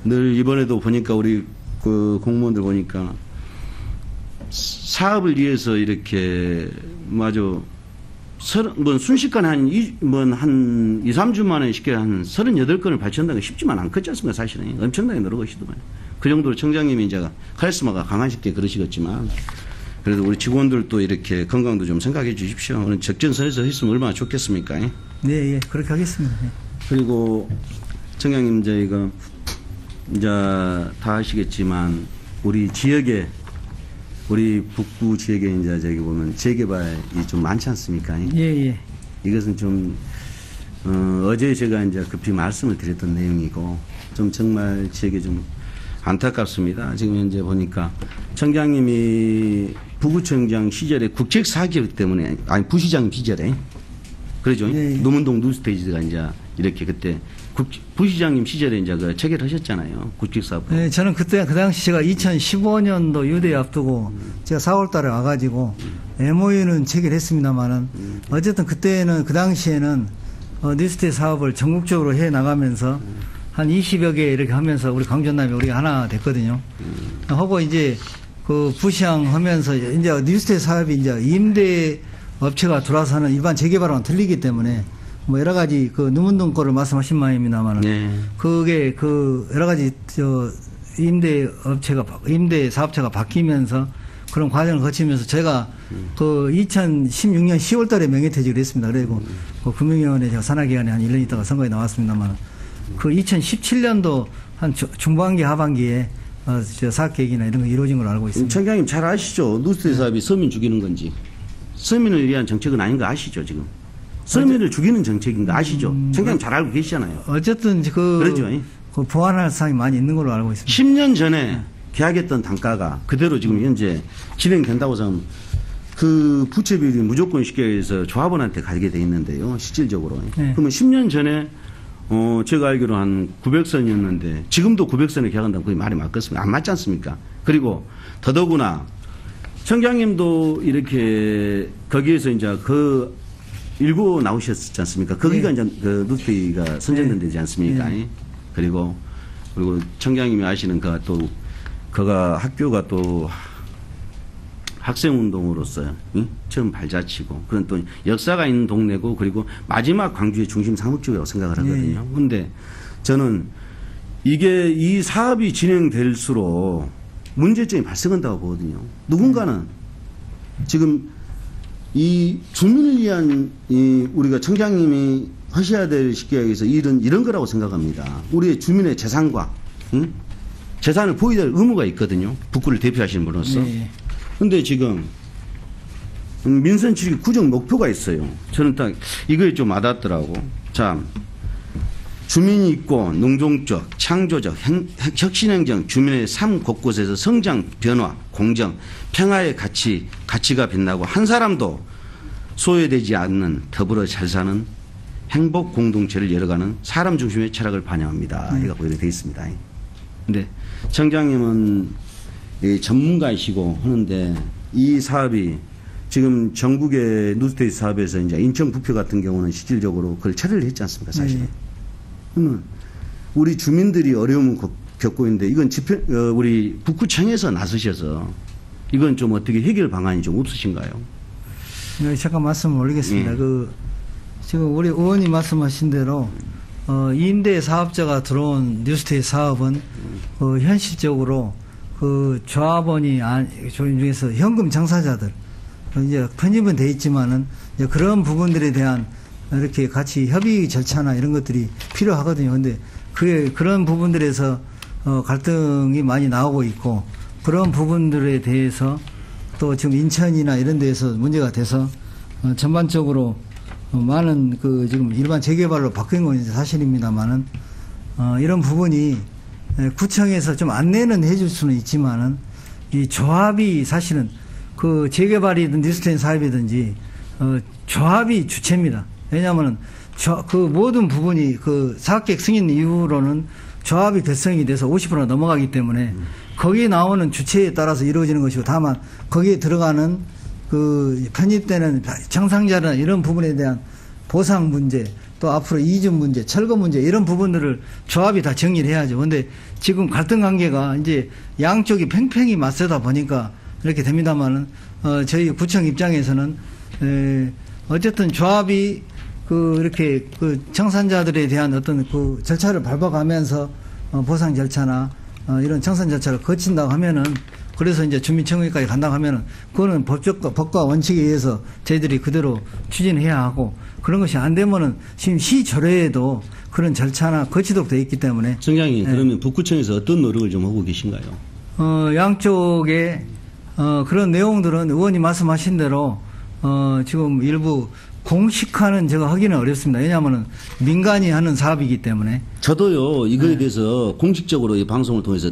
늘 이번에도 보니까 우리 그 공무원들 보니까 사업을 위해서 이렇게 마저 뭐 순식간에 한 2, 3주 만에 쉽게 한 38건을 발전한다는 게 쉽지만 않겠지 않습니까? 사실은 엄청나게 노력하시더만 그 정도로 청장님이 이제 카리스마가 강하시게 그러시겠지만 그래도 우리 직원들도 이렇게 건강도 좀 생각해 주십시오. 오늘 적전선에서 했으면 얼마나 좋겠습니까? 네, 예, 그렇게 하겠습니다. 예. 그리고 청장님 저희가 이제 다 아시겠지만 우리 지역에 우리 북구 지역에 이제 저기 보면 재개발이 좀 많지 않습니까? 예, 예. 이것은 좀 어제 제가 이제 급히 말씀을 드렸던 내용이고 좀 정말 지역에 좀 안타깝습니다. 지금 현재 보니까 청장님이 부구청장 시절에 국책사기였기 때문에 아니 부시장 시절에 그러죠. 예, 예. 노문동 뉴스테이지가 이제 이렇게 그때 부시장님 시절에 이제 그 체결하셨잖아요. 국책사업. 네, 저는 그때 그 당시 제가 2015년도 유대 앞두고 제가 4월 달에 와가지고 MOU는 체결했습니다만은 어쨌든 그때는 그 당시에는 뉴스테이 사업을 전국적으로 해 나가면서 한 20여 개 이렇게 하면서 우리 강전남이 우리가 하나 됐거든요. 하고 이제 그 부시장 하면서 이제 뉴스테이 사업이 이제 임대 업체가 들어와서 하는 일반 재개발과는 틀리기 때문에 뭐 여러 가지 그 누문동 거를 말씀하신 바입니다만은 네. 그게 그 여러 가지 임대 사업체가 바뀌면서 그런 과정을 거치면서 제가 그 2016년 10월 달에 명예퇴직을 했습니다. 그리고 그 금융위원회 제가 산하기관에 한 1년 있다가 선거에 나왔습니다만 그 2017년도 한 중반기 하반기에 저 사업계획이나 이런 거 이루어진 걸로 알고 있습니다. 청장님 잘 아시죠? 뉴스테이 사업이 서민 죽이는 건지 서민을 위한 정책은 아닌 거 아시죠 지금? 서민을 죽이는 정책인 거 아시죠? 청장님 잘 알고 계시잖아요. 어쨌든 그러죠. 그 보완할 사항이 많이 있는 걸로 알고 있습니다. 10년 전에 계약했던 단가가 그대로 지금 현재 진행된다고 해서 그 부채 비율이 무조건 쉽게 해서 조합원한테 가게 돼 있는데요. 실질적으로. 네. 그러면 10년 전에 제가 알기로 한 900선이었는데 지금도 900선에 계약한다면 그게 말이 맞겠습니까? 안 맞지 않습니까? 그리고 더더구나 청장님도 이렇게 거기에서 이제 그 일부 나오셨지 않습니까? 거기가 네. 이제 그 누스테이가 선정된 데지 않습니까? 네. 그리고 청장님이 아시는 그가 학교가 또 학생운동으로서 처음 발자취고 그런 또 역사가 있는 동네고 그리고 마지막 광주의 중심 상업지구라고 생각을 하거든요. 그런데 저는 이 사업이 진행될수록 문제점이 발생한다고 보거든요. 누군가는 지금 이 주민을 위한 우리가 청장님이 하셔야 될 시기에서 이런 거라고 생각합니다. 우리의 주민의 재산과 재산을 보호해야 될 의무가 있거든요. 북구를 대표하시는 분으로서. 그런데 지금 민선 출입 구정 목표가 있어요. 저는 딱 이거에 좀 와닿더라고. 자, 주민이 있고 능동적, 창조적, 혁신행정, 주민의 삶 곳곳에서 성장, 변화, 공정, 평화의 가치가 빛나고 한 사람도 소외되지 않는 더불어 잘 사는 행복 공동체를 열어가는 사람 중심의 철학을 반영합니다. 이렇게 되어 있습니다. 근데 청장님은 전문가이시고 하는데 이 사업이 지금 전국의 뉴스테이 사업에서 이제 인천 부표 같은 경우는 실질적으로 그걸 처리를 했지 않습니까, 사실은. 그러면 우리 주민들이 어려움을 겪고 있는데 이건 우리 북구청에서 나서셔서 이건 좀 어떻게 해결 방안이 좀 없으신가요? 네, 잠깐 말씀을 올리겠습니다. 지금 우리 의원님 말씀하신 대로 임대 사업자가 들어온 뉴스테이 사업은 현실적으로 그 조합원이 중에서 현금 장사자들 이제 편입은 돼 있지만은 이제 그런 부분들에 대한 이렇게 같이 협의 절차나 이런 것들이 필요하거든요. 근데 그런 부분들에서 갈등이 많이 나오고 있고 그런 부분들에 대해서 또 지금 인천이나 이런 데에서 문제가 돼서 전반적으로 많은 그 지금 일반 재개발로 바뀐 건 사실입니다만은 이런 부분이 구청에서 좀 안내는 해줄 수는 있지만은 이 조합이 사실은 그 재개발이든 뉴스텐 사업이든지 조합이 주체입니다. 왜냐하면 그 모든 부분이 그 사업계획 승인 이후로는 조합이 결성이 돼서 50% 넘어가기 때문에 거기에 나오는 주체에 따라서 이루어지는 것이고, 다만 거기에 들어가는 그 편입되는 정상자나 이런 부분에 대한 보상 문제, 또 앞으로 이전 문제, 철거 문제, 이런 부분들을 조합이 다 정리를 해야죠. 근데 지금 갈등 관계가 이제 양쪽이 팽팽히 맞서다 보니까 이렇게 됩니다만은, 저희 구청 입장에서는, 어쨌든 조합이 이렇게 청산자들에 대한 어떤 그 절차를 밟아가면서, 보상 절차나, 이런 청산 절차를 거친다고 하면은, 그래서 이제 주민청의까지 간다고 하면은, 그거는 법과 원칙에 의해서 저희들이 그대로 추진해야 하고, 그런 것이 안 되면은 지금 시조례에도 그런 절차나 거치도록 되어 있기 때문에. 청장님, 그러면 북구청에서 어떤 노력을 좀 하고 계신가요? 양쪽에, 그런 내용들은 의원님 말씀하신 대로, 지금 일부 공식화는 제가 하기는 어렵습니다. 왜냐하면 민간이 하는 사업이기 때문에. 저도요, 이거에 대해서 공식적으로 이 방송을 통해서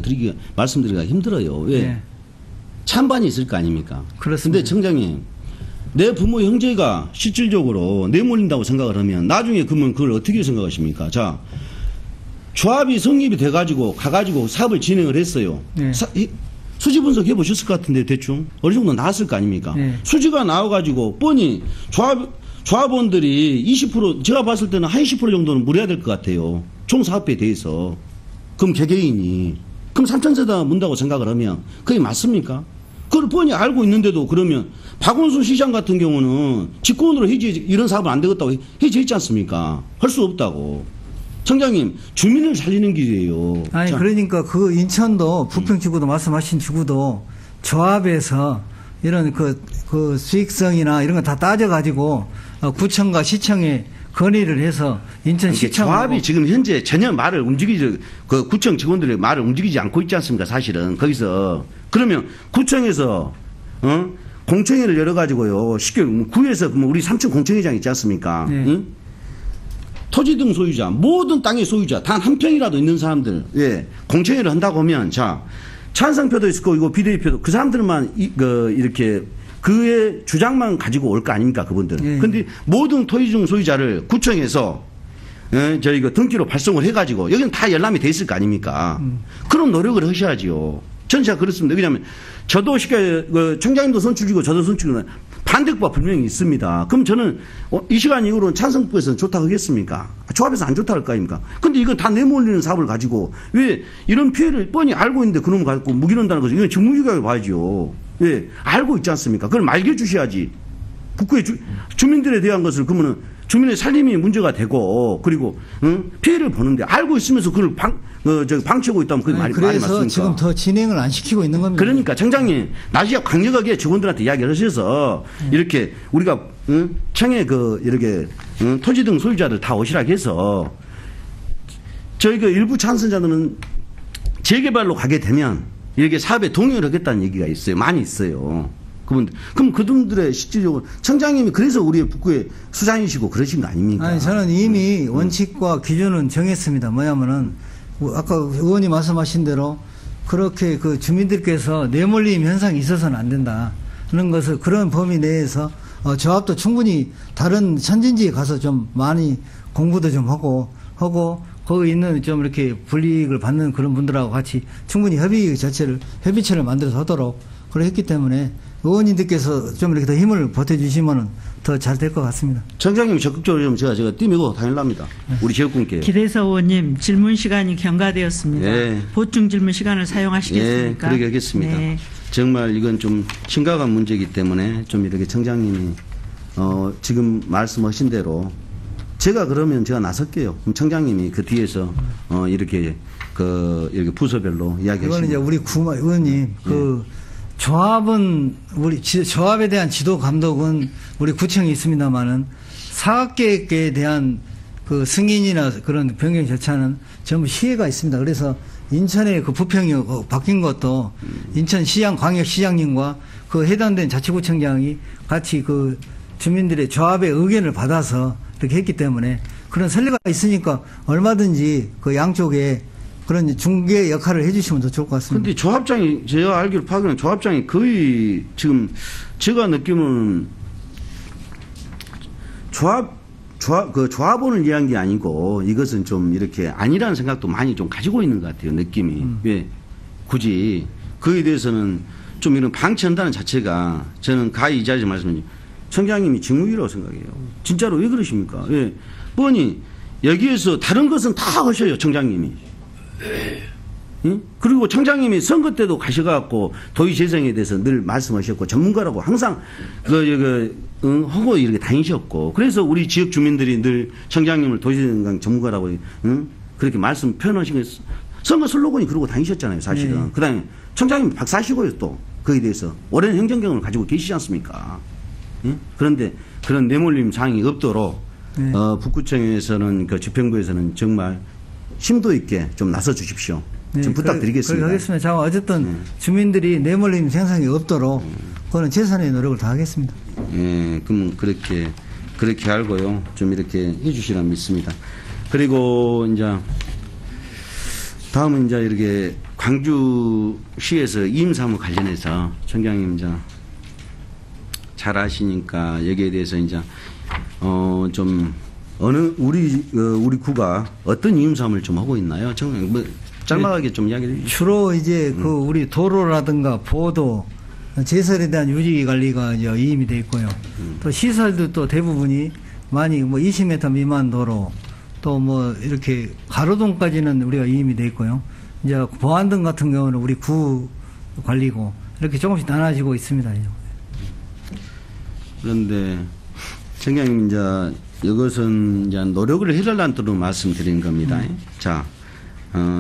말씀드리기가 힘들어요. 왜? 네. 찬반이 있을 거 아닙니까? 그렇습니다. 근데 청장님, 내 부모 형제가 실질적으로 내몰린다고 생각을 하면 나중에 그러면 그걸 어떻게 생각하십니까? 자, 조합이 성립이 돼가지고 가가지고 사업을 진행을 했어요. 네. 수지 분석해 보셨을 것 같은데 대충 어느 정도 나왔을 거 아닙니까? 네. 수지가 나와가지고 뻔히 조합원들이 20% 제가 봤을 때는 한 20% 정도는 물어야 될 것 같아요. 총 사업비에 대해서. 그럼 개개인이 그럼 3,000세다 문다고 생각을 하면 그게 맞습니까? 그걸 뻔히 알고 있는데도 그러면 박원순 시장 같은 경우는 직권으로 이런 사업은 안 되겠다고 해제했지 않습니까? 할 수 없다고. 청장님, 주민을 살리는 길이에요. 아니, 자. 그러니까 그 인천도 부평지구도 말씀하신 지구도 조합에서 이런 그 수익성이나 이런 거 다 따져가지고 구청과 시청에 건의를 해서 인천시청. 조합이 지금 현재 전혀 말을 움직이지, 그 구청 직원들의 말을 움직이지 않고 있지 않습니까? 사실은. 거기서. 그러면 구청에서, 공청회를 열어가지고요. 쉽게 구에서 우리 삼층 공청회장 있지 않습니까? 네. 응? 토지 등 소유자, 모든 땅의 소유자, 단 한 평이라도 있는 사람들, 예, 공청회를 한다고 하면, 자, 찬성표도 있을 거고, 비대위표도 그 사람들만, 이렇게, 그의 주장만 가지고 올 거 아닙니까, 그분들은. 예. 근데 모든 토지 등 소유자를 구청에서, 저희가 등기로 발송을 해가지고, 여기는 다 열람이 돼 있을 거 아닙니까? 그런 노력을 하셔야지요. 전 제가 그렇습니다. 왜냐하면, 저도 청장님도 선출이고, 저도 선출이고, 반대가 분명히 있습니다. 그럼 저는 이 시간 이후로는 찬성부에서는 좋다고 하겠습니까? 조합에서 안 좋다고 할 거 아닙니까? 근데 이거 다 내몰리는 사업을 가지고 왜 이런 피해를 뻔히 알고 있는데 그놈을 가지고 묵인한다는 거죠. 이건 직무유기하게 봐야죠. 왜? 알고 있지 않습니까? 그걸 말게 주셔야지. 국고의 주민들에 대한 것을 그러면은 주민의 살림이 문제가 되고 그리고 피해를 보는데 알고 있으면서 그걸 방치하고 있다면 그게 말이 맞습니까? 그래서 지금 더 진행을 안 시키고 있는 겁니다. 그러니까 청장님 낮에 강력하게 직원들한테 이야기를 하셔서 이렇게 우리가 청에 이렇게 토지 등 소유자들 다 오시라고 해서 저희가 일부 찬성자들은 재개발로 가게 되면 이렇게 사업에 동의를 하겠다는 얘기가 있어요. 많이 있어요. 그럼 그분들의 실질적으로 청장님이 그래서 우리의 북구의 수장이시고 그러신 거 아닙니까? 아니, 저는 이미 원칙과 기준은 정했습니다. 뭐냐면은 아까 의원이 말씀하신 대로 그렇게 그 주민들께서 내몰림 현상이 있어서는 안 된다. 그런 것을 그런 범위 내에서 조합도 충분히 다른 천진지에 가서 좀 많이 공부도 좀 하고 거기 있는 좀 이렇게 불이익을 받는 그런 분들하고 같이 충분히 협의체를 만들어서 하도록 그렇게 했기 때문에 의원님들께서 좀 이렇게 더 힘을 보태주시면 더 잘 될 것 같습니다. 청장님 적극적으로 좀 제가 뛰매고 다닐랍니다. 우리 지역군께. 기대서 의원님 질문 시간이 경과되었습니다. 네. 보충 질문 시간을 사용하시겠습니까? 네, 그러게 하겠습니다. 네. 정말 이건 좀 심각한 문제이기 때문에 좀 이렇게 청장님이 지금 말씀하신 대로 제가 나설게요. 그럼 청장님이 그 뒤에서 이렇게 이렇게 부서별로 이야기하시면. 이거는 이제 우리 의원님 조합은 조합에 대한 지도 감독은 우리 구청이 있습니다만은 사업계획에 대한 그 승인이나 그런 변경 절차는 전부 시에가 있습니다. 그래서 인천의 그 부평이 바뀐 것도 인천시장 광역시장님과 그 해당된 자치구청장이 같이 그 주민들의 조합의 의견을 받아서 이렇게 했기 때문에 그런 선례가 있으니까 얼마든지 그 양쪽에 그런 중개 역할을 해주시면 더 좋을 것 같습니다. 근데 조합장이, 제가 알기로 파악하는 조합장이 거의 지금 제가 느끼면 조합원을 위한 게 아니고 이것은 좀 이렇게 아니라는 생각도 많이 좀 가지고 있는 것 같아요, 느낌이. 왜 굳이 그에 대해서는 좀 이런 방치한다는 자체가 저는 가히 이 자리에서 말씀드리면 청장님이 직무유기라고 생각해요. 진짜로 왜 그러십니까? 예. 뻔히 여기에서 다른 것은 다 하셔요, 청장님이. 응? 그리고 청장님이 선거 때도 가셔갖고 도의 재정에 대해서 늘 말씀하셨고 전문가라고 항상 하고 이렇게 다니셨고 그래서 우리 지역 주민들이 늘 청장님을 도시재정 전문가라고 그렇게 말씀 표현하신 게 선거 슬로건이 그러고 다니셨잖아요, 사실은. 네. 그다음에 청장님 박사시고요, 또 거기에 대해서 오랜 행정 경험을 가지고 계시지 않습니까? 응? 그런데 그런 내몰림 사항이 없도록 네. 북구청에서는 그 집행부에서는 정말 심도 있게 좀 나서 주십시오. 네, 좀 부탁드리겠습니다. 그렇게 하겠습니다. 자, 어쨌든 주민들이 내몰림 생산이 없도록 그거는 최선의 노력을 다하겠습니다. 예, 그럼 그렇게 알고요. 좀 이렇게 해주시라 믿습니다. 그리고 이제 다음은 이제 이렇게 광주시에서 이임사무 관련해서 청장님 이제 잘 아시니까 여기에 대해서 이제 좀 우리 구가 어떤 이임사무를 좀 하고 있나요? 청장님 뭐 짤막하게 좀 이야기해 주시죠. 주로 이제 그 우리 도로라든가 보도, 제설에 대한 유지 관리가 이제 이임이 돼 있고요. 또 시설도 또 대부분이 많이 뭐 20m 미만 도로, 또 뭐 이렇게 가로등까지는 우리가 이임이 돼 있고요. 이제 보안등 같은 경우는 우리 구 관리고 이렇게 조금씩 나눠지고 있습니다. 그런데 청장님 이제 이것은 이제 노력을 해달라는 뜻으로 말씀드린 겁니다. 자.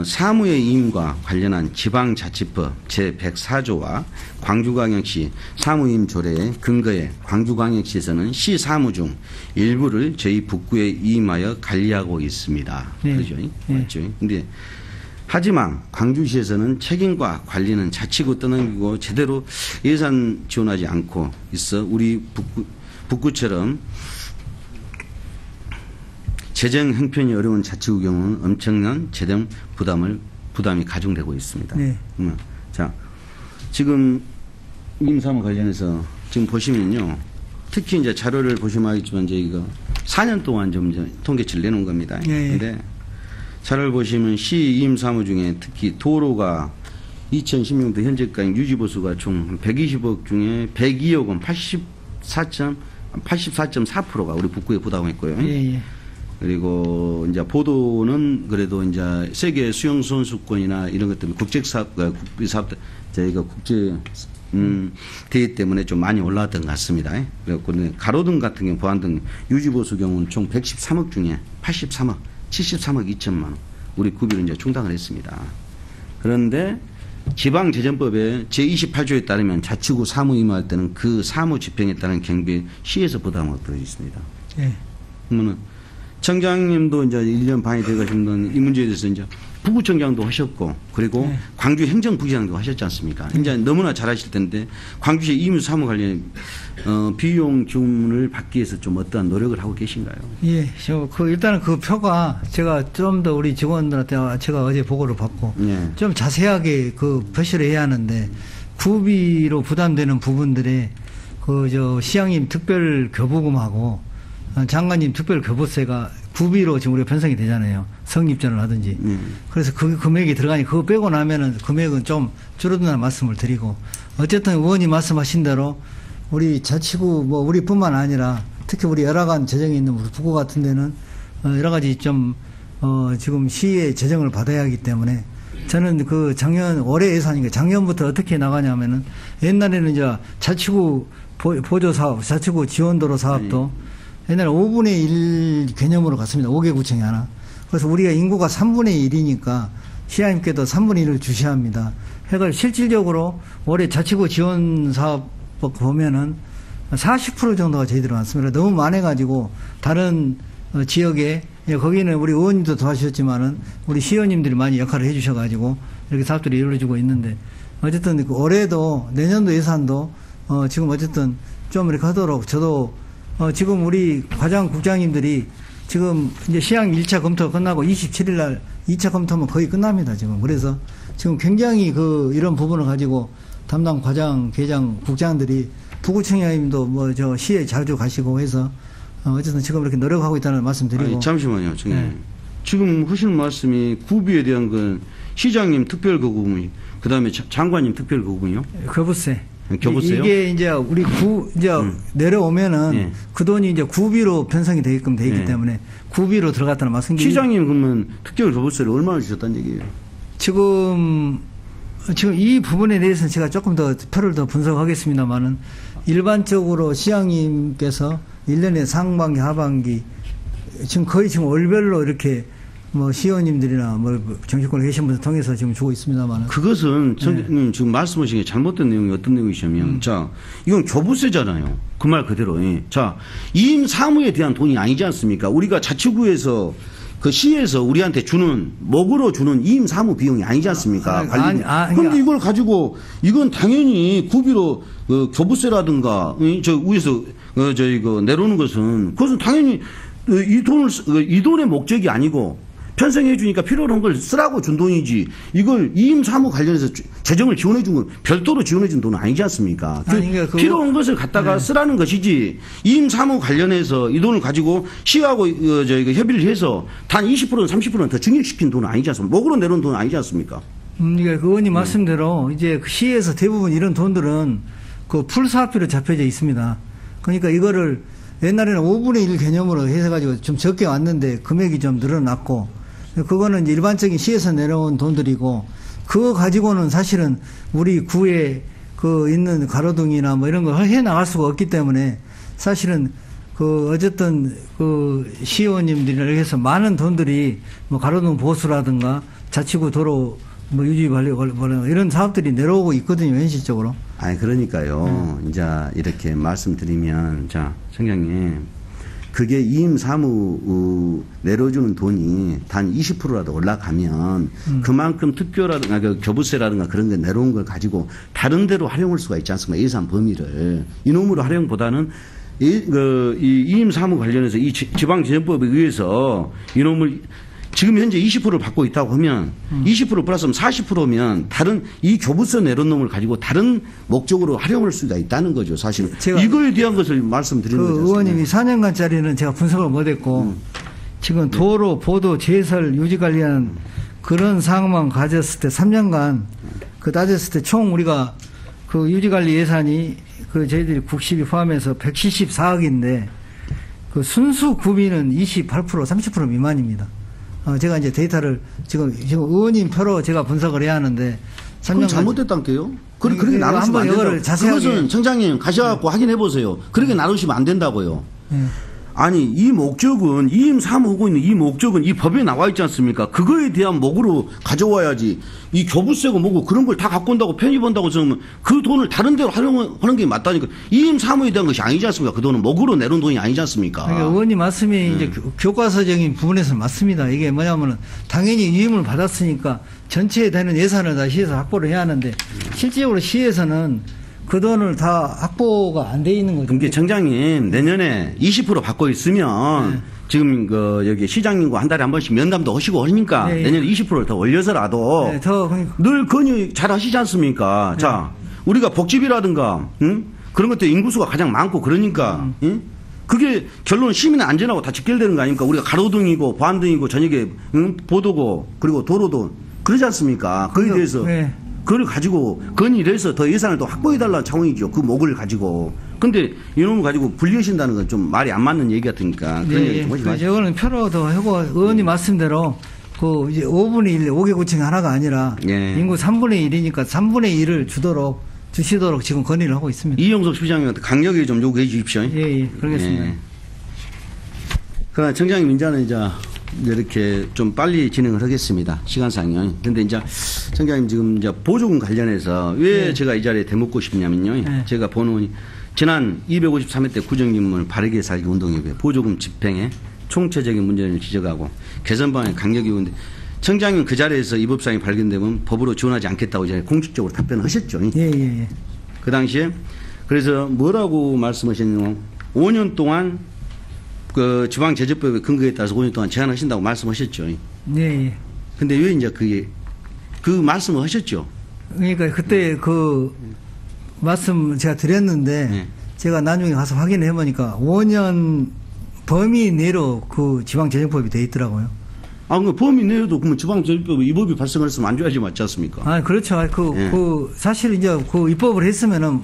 사무의 이임과 관련한 지방자치법 제104조와 광주광역시 사무임 조례의 근거에 광주광역시에서는 시 사무 중 일부를 저희 북구에 이임하여 관리하고 있습니다. 네. 그렇죠? 네. 맞죠? 근데 하지만 광주시에서는 책임과 관리는 자치구 떠넘기고 제대로 예산 지원하지 않고 있어 우리 북구처럼 재정 형편이 어려운 자치구 경우는 엄청난 재정 부담이 가중되고 있습니다. 네. 자, 지금 임사무 관련해서 지금 보시면요, 특히 이제 자료를 보시면 알겠지만 저희가 4년 동안 좀 통계치를 내놓은 겁니다. 그런데 자료를 보시면 시 임사무 중에 특히 도로가 2016년도 현재까지 유지보수가 총 120억 중에 102억 원 84.4%가 우리 북구에 부담했고요. 예, 예. 그리고 이제 보도는 그래도 이제 세계 수영 선수권이나 이런 것 때문에 국제사업, 저희가 국제 대회 때문에 좀 많이 올라왔던 것 같습니다. 그래갖고 가로등 같은 경우 보안등 유지보수 경우는 총 113억 중에 73억, 73억 2천만 원 우리 구비를 이제 충당을 했습니다. 그런데 지방재정법의 제28조에 따르면 자치구 사무 임할 때는 그 사무 집행에 따른 경비 시에서 부담하고 들어 있습니다. 예. 그러면은 청장님도 이제 1년 반이 돼가시면 이 문제에 대해서 이제 부구청장도 하셨고 그리고 네. 광주 행정부시장도 하셨지 않습니까? 이제 너무나 잘 하실 텐데 광주시 이임 사무 관련 비용 지원을 받기 위해서 좀 어떠한 노력을 하고 계신가요? 예, 일단은 그 표가 제가 좀 더 우리 직원들한테 제가 어제 보고를 받고 예. 좀 자세하게 그 표시를 해야 하는데 구비로 부담되는 부분들에 시장님 특별 교부금하고 장관님 특별 교부세가 구비로 지금 우리가 편성이 되잖아요. 성립전을 하든지. 그래서 그 금액이 들어가니 그거 빼고 나면은 금액은 좀 줄어든다는 말씀을 드리고 어쨌든 의원이 말씀하신 대로 우리 자치구 우리뿐만 아니라 특히 우리 열악한 재정이 있는 우리 북구 같은 데는 여러 가지 좀 지금 시의 재정을 받아야 하기 때문에 저는 올해 예산이니까 작년부터 어떻게 나가냐면은 옛날에는 이제 자치구 보조 사업, 자치구 지원도로 사업도 옛날에 5분의 1 개념으로 갔습니다. 5개 구청이 하나. 그래서 우리가 인구가 3분의 1이니까 시장님께도 3분의 1을 주셔야 합니다. 그러니까 실질적으로 올해 자치구 지원 사업 보면은 40% 정도가 저희들은 왔습니다. 너무 많아가지고 다른 지역에 거기는 우리 의원님도 도와주셨지만은 우리 시의원님들이 많이 역할을 해주셔가지고 이렇게 사업들이 이루어지고 있는데 어쨌든 올해도 내년도 예산도 지금 어쨌든 좀 이렇게 하도록 저도 지금 우리 과장 국장님들이 지금 이제 시향 1차 검토가 끝나고 27일 날 2차 검토하면 거의 끝납니다, 지금. 그래서 지금 굉장히 이런 부분을 가지고 담당 과장, 계장, 국장들이 부구청장님도 뭐 저 시에 자주 가시고 해서 어쨌든 지금 이렇게 노력하고 있다는 말씀 드리고. 아니, 잠시만요, 청장님. 네. 지금 하시는 말씀이 구비에 대한 건 시장님 특별 거부금, 그 다음에 장관님 특별 거부금이요? 교부세. 교부세요? 이게 이제 우리 이제 내려오면은 예. 그 돈이 이제 구비로 편성이 되게끔 돼 있기 예. 때문에 구비로 들어갔다는 말씀입니다. 시장님 그러면 특별 교부세를 얼마나 주셨다는 얘기예요? 지금 이 부분에 대해서는 제가 조금 더 표를 더 분석하겠습니다만은 일반적으로 시장님께서 1년에 상반기, 하반기 지금 거의 지금 월별로 이렇게 뭐 시의원님들이나 뭐 정치권에 계신 분들 통해서 지금 주고 있습니다만은 그것은 청장님 지금 말씀하신 게 잘못된 내용이 어떤 내용이시냐면 자 이건 교부세잖아요. 그 말 그대로. 예. 자 이임 사무에 대한 돈이 아니지 않습니까? 우리가 자치구에서 그 시에서 우리한테 주는 먹으러 주는 이임 사무 비용이 아니지 않습니까? 그런데 이걸 가지고 이건 당연히 구비로 교부세라든가 저 위에서 저희 내려오는 것은 그것은 당연히 이 돈의 목적이 아니고 편성해 주니까 필요한 걸 쓰라고 준 돈이지 이걸 이임 사무 관련해서 재정을 지원해 준 건 별도로 지원해 준 돈은 아니지 않습니까? 그러니까 필요한 것을 갖다가 쓰라는 것이지 이임 사무 관련해서 이 돈을 가지고 시하고 저희가 협의를 해서 단 20%는 30%는 더 증액시킨 돈은 아니지 않습니까? 목으로 내놓은 돈은 아니지 않습니까? 그러니까 그 의원님 말씀대로 이제 그 시에서 대부분 이런 돈들은 그 풀사업비로 잡혀져 있습니다. 그러니까 이거를 옛날에는 5분의 1 개념으로 해가지고 좀 적게 왔는데 금액이 좀 늘어났고 그거는 이제 일반적인 시에서 내려온 돈들이고 그거 가지고는 사실은 우리 구에 있는 가로등이나 뭐 이런 걸 해 나갈 수가 없기 때문에 사실은 어쨌든 시의원님들이나 해서 많은 돈들이 뭐 가로등 보수라든가 자치구 도로 뭐 유지 관리 이런 사업들이 내려오고 있거든요, 현실적으로. 아니 그러니까요. 이제 이렇게 말씀드리면 자 청장님 그게 이임 사무 내려주는 돈이 단 20%라도 올라가면 그만큼 특교라든가 교부세라든가 그런 게 내려온 걸 가지고 다른 데로 활용할 수가 있지 않습니까? 예산 범위를 이놈으로 활용보다는 이임 사무 관련해서 이 지방재정법에 의해서 이놈을 지금 현재 20%를 받고 있다고 하면 20% 플러스면 40%면 다른 이 교부세 내놓은 놈을 가지고 다른 목적으로 활용할 수가 있다는 거죠. 사실은 이거에 대한 것을 말씀드리는 거죠. 의원님이 4년간짜리는 제가 분석을 못했고 지금 도로, 보도, 제설, 유지관리하는 그런 상황만 가졌을 때 3년간 따졌을 때 총 우리가 유지관리 예산이 저희들이 국십이 포함해서 174억인데 순수 구비는 28% 30% 미만입니다. 제가 이제 데이터를 지금 의원님 표로 제가 분석을 해야 하는데. 그건 잘못됐다는 게요? 그렇게 나누시면 안 된다고. 자세하게. 그것은 청장님 가셔갖고 확인해 보세요. 그렇게 나누시면 안 된다고요. 네. 아니 이 목적은 이임 사무하고 있는 이 목적은 이 법에 나와 있지 않습니까? 그거에 대한 목으로 가져와야지. 이 교부세고 뭐고 그런 걸 다 갖고 온다고 편입한다고 하면 그 돈을 다른 데로 활용하는 게 맞다니까. 이임 사무에 대한 것이 아니지 않습니까? 그 돈은 목으로 내놓은 돈이 아니지 않습니까? 그러니까 의원님 말씀이 이제 교과서적인 부분에서 맞습니다. 이게 뭐냐면은 당연히 유임을 받았으니까 전체에 되는 예산을 다 시에서 확보를 해야 하는데 실질적으로 시에서는 그 돈을 다 확보가 안 돼 있는 거죠. 그러니까 청장님 내년에 20% 받고 있으면 지금 여기 시장님과 한 달에 한 번씩 면담도 하시고 하니까 내년에 20%를 더 올려서라도 늘 건의 잘 하시지 않습니까? 자 우리가 복지비라든가 그런 것들 인구수가 가장 많고 그러니까 그게 결론은 시민의 안전하고 다 직결되는 거 아닙니까? 우리가 가로등이고 보안등이고 저녁에 보도고 그리고 도로도 그러지 않습니까? 거기에 대해서 그걸 가지고 건의를 해서 더 예산을 더 확보해달라는 차원이죠. 그 목을 가지고. 근데 이놈을 가지고 분리하신다는 건 좀 말이 안 맞는 얘기 같으니까. 그런 얘기 좀 하지 마시죠. 이거는 표로 더 하고 의원님 말씀대로 이제 5분의 1, 5개 구청이 하나가 아니라 인구 3분의 1이니까 3분의 1을 주시도록 지금 건의를 하고 있습니다. 이영석 시장님한테 강력하게 좀 요구해 주십시오. 예, 그러겠습니다. 그러나 청장님 이제는 이렇게 좀 빨리 진행을 하겠습니다. 시간상요. 근데 이제 청장님 지금 보조금 관련해서 왜 제가 이 자리에 대묻고 싶냐면요. 제가 보는 지난 253회 때 구정기문 바르게 살기 운동협회 보조금 집행에 총체적인 문제를 지적하고 개선 방안에 강력히 요구했는데 청장님 그 자리에서 이 법상이 발견되면 법으로 지원하지 않겠다고 이제 공식적으로 답변을 하셨죠. 예. 그 당시에 그래서 뭐라고 말씀하셨냐면 5년 동안 지방제재법에 근거에 따라서 5년 동안 제한하신다고 말씀하셨죠. 네. 근데 왜 이제 그 말씀을 하셨죠? 그러니까 그때 그 말씀 제가 드렸는데 네. 제가 나중에 가서 확인을 해보니까 5년 범위 내로 그 지방재정법이 돼 있더라고요. 아, 그 범위 내에도 그러면 지방재정법 이 법이 발생을 했으면 안 줘야지 맞지 않습니까? 아, 그렇죠. 예. 사실 이제 그 입법을 했으면은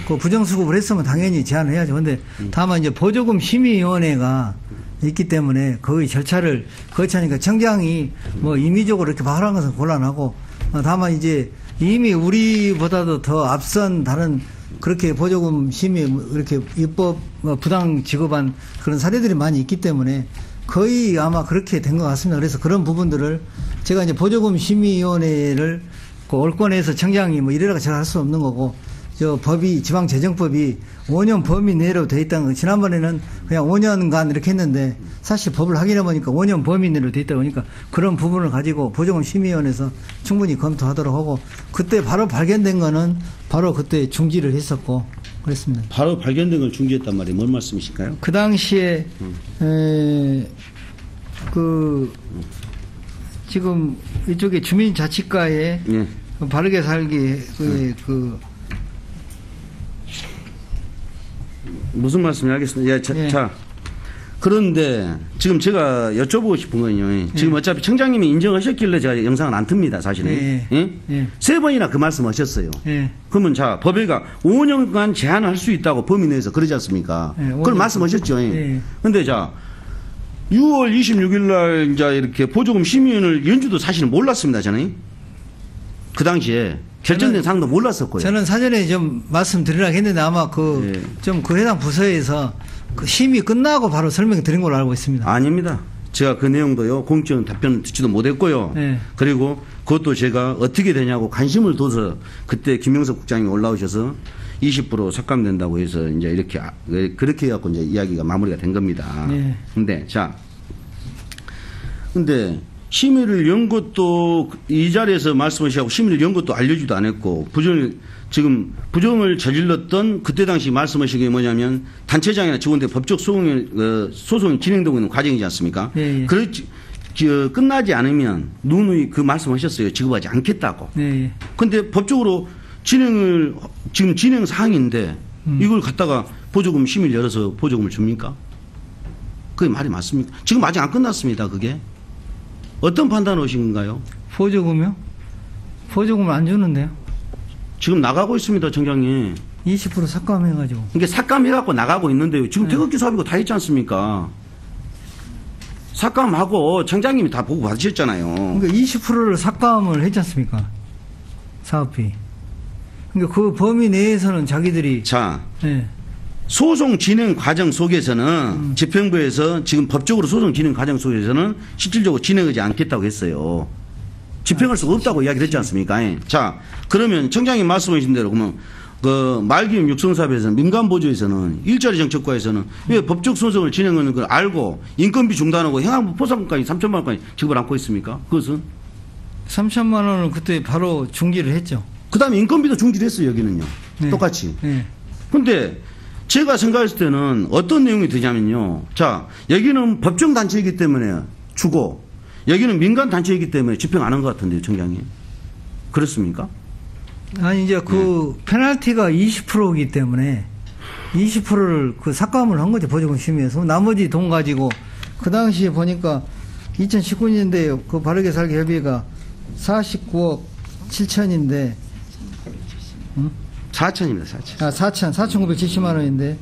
그 부정수급을 했으면 당연히 제한을 해야죠. 근데 다만 이제 보조금 심의위원회가 있기 때문에 거의 절차를 거치하니까 청장이 뭐 임의적으로 이렇게 발언한 것은 곤란하고 다만 이제 이미 우리보다도 더 앞선 다른 그렇게 보조금 심의 이렇게 입법 부당 지급한 그런 사례들이 많이 있기 때문에 거의 아마 그렇게 된 것 같습니다. 그래서 그런 부분들을 제가 이제 보조금 심의위원회를 그 올권에서 청장이 뭐 이래라 제가 할 수 없는 거고 저 법이 지방재정법이 5년 범위 내로 돼 있다는 거 지난번에는 그냥 5년간 이렇게 했는데 사실 법을 확인해 보니까 5년 범위 내로 돼 있다 보니까 그런 부분을 가지고 보조금 심의위원회에서 충분히 검토하도록 하고 그때 바로 발견된 거는 바로 그때 중지를 했었고 그랬습니다. 바로 발견된 걸 중지했단 말이에요. 뭔 말씀이실까요? 그 당시에 지금 이쪽에 주민자치과에 예. 바르게 살기 무슨 말씀인지 알겠습니다. 예, 예. 자, 그런데 지금 제가 여쭤보고 싶은 건요. 지금 어차피 청장님이 인정하셨길래 제가 영상을 안 틉니다, 사실은. 예. 예? 예. 3번이나 그 말씀 하셨어요. 예. 그러면 자, 법회가 5년간 제한할 수 있다고 범위 내에서 그러지 않습니까? 예, 그걸 5년. 말씀하셨죠. 예. 근데 자, 6월 26일 날 이제 이렇게 보조금 심의위원을 연주도 사실은 몰랐습니다, 저는. 그 당시에 결정된 사항도 몰랐었고요. 저는 사전에 좀 말씀드리려고 했는데 아마 예. 그 해당 부서에서 그 심의 끝나고 바로 설명 드린 걸로 알고 있습니다. 아닙니다. 제가 그 내용도요, 공적인 답변을 듣지도 못했고요. 네. 그리고 그것도 제가 어떻게 되냐고 관심을 둬서 그때 김영석 국장이 올라오셔서 20% 삭감된다고 해서 이제 이렇게, 그렇게 해갖고 이제 이야기가 마무리가 된 겁니다. 네. 근데 심의를 연 것도 이 자리에서 말씀하시고 심의를 연 것도 알려주지도 않았고 부정을 저질렀던 그때 당시 말씀하신 게 뭐냐면 단체장이나 직원들 법적 소송이 진행되고 있는 과정이지 않습니까? 예, 예. 끝나지 않으면 누누이 그 말씀하셨어요. 지급하지 않겠다고. 네. 근데 법적으로 지금 진행 사항인데 이걸 갖다가 보조금 심의를 열어서 보조금을 줍니까? 그게 말이 맞습니까? 지금 아직 안 끝났습니다. 그게. 어떤 판단을 하신 건가요? 보조금요? 보조금을 안 주는데요. 지금 나가고 있습니다, 청장님. 20% 삭감해가지고. 이게 삭감해갖고 나가고 있는데요. 지금 네. 태극기 사업이고 다 했지 않습니까? 삭감하고 청장님이 다 보고 받으셨잖아요. 그러니까 20%를 삭감을 했지 않습니까? 사업비. 그러니까 그 범위 내에서는 자기들이 자, 예. 소송 진행 과정 속에서는 집행부에서 지금 법적으로 소송 진행 과정 속에서는 실질적으로 진행하지 않겠다고 했어요. 집행할 수가 없다고 이야기를 했지 않습니까? 자, 그러면 청장님 말씀하신 대로 그러면 그 말기업 육성사업에서는 민간보조에서는 일자리 정책과에서는 왜 법적 소송을 진행하는 걸 알고 인건비 중단하고 행안부 포상금까지 3천만 원까지 지급을 않고 있습니까? 그것은 3천만 원을 그때 바로 중지를 했죠. 그다음에 인건비도 중지를 했어요. 여기는요. 네. 똑같이. 네. 근데 제가 생각했을 때는 어떤 내용이 되냐면요. 자, 여기는 법정 단체이기 때문에 주고 여기는 민간 단체이기 때문에 집행 안 한 것 같은데요, 청장님. 그렇습니까? 아니 이제 그 페널티가 20%이기 때문에 20%를 그 삭감을 한 거죠. 보조금 심의에서. 나머지 돈 가지고 그 당시에 보니까 2019년도에 그 바르게 살기 협의회가 49억 7천인데 4천입니다, 4천. 4,970만 원인데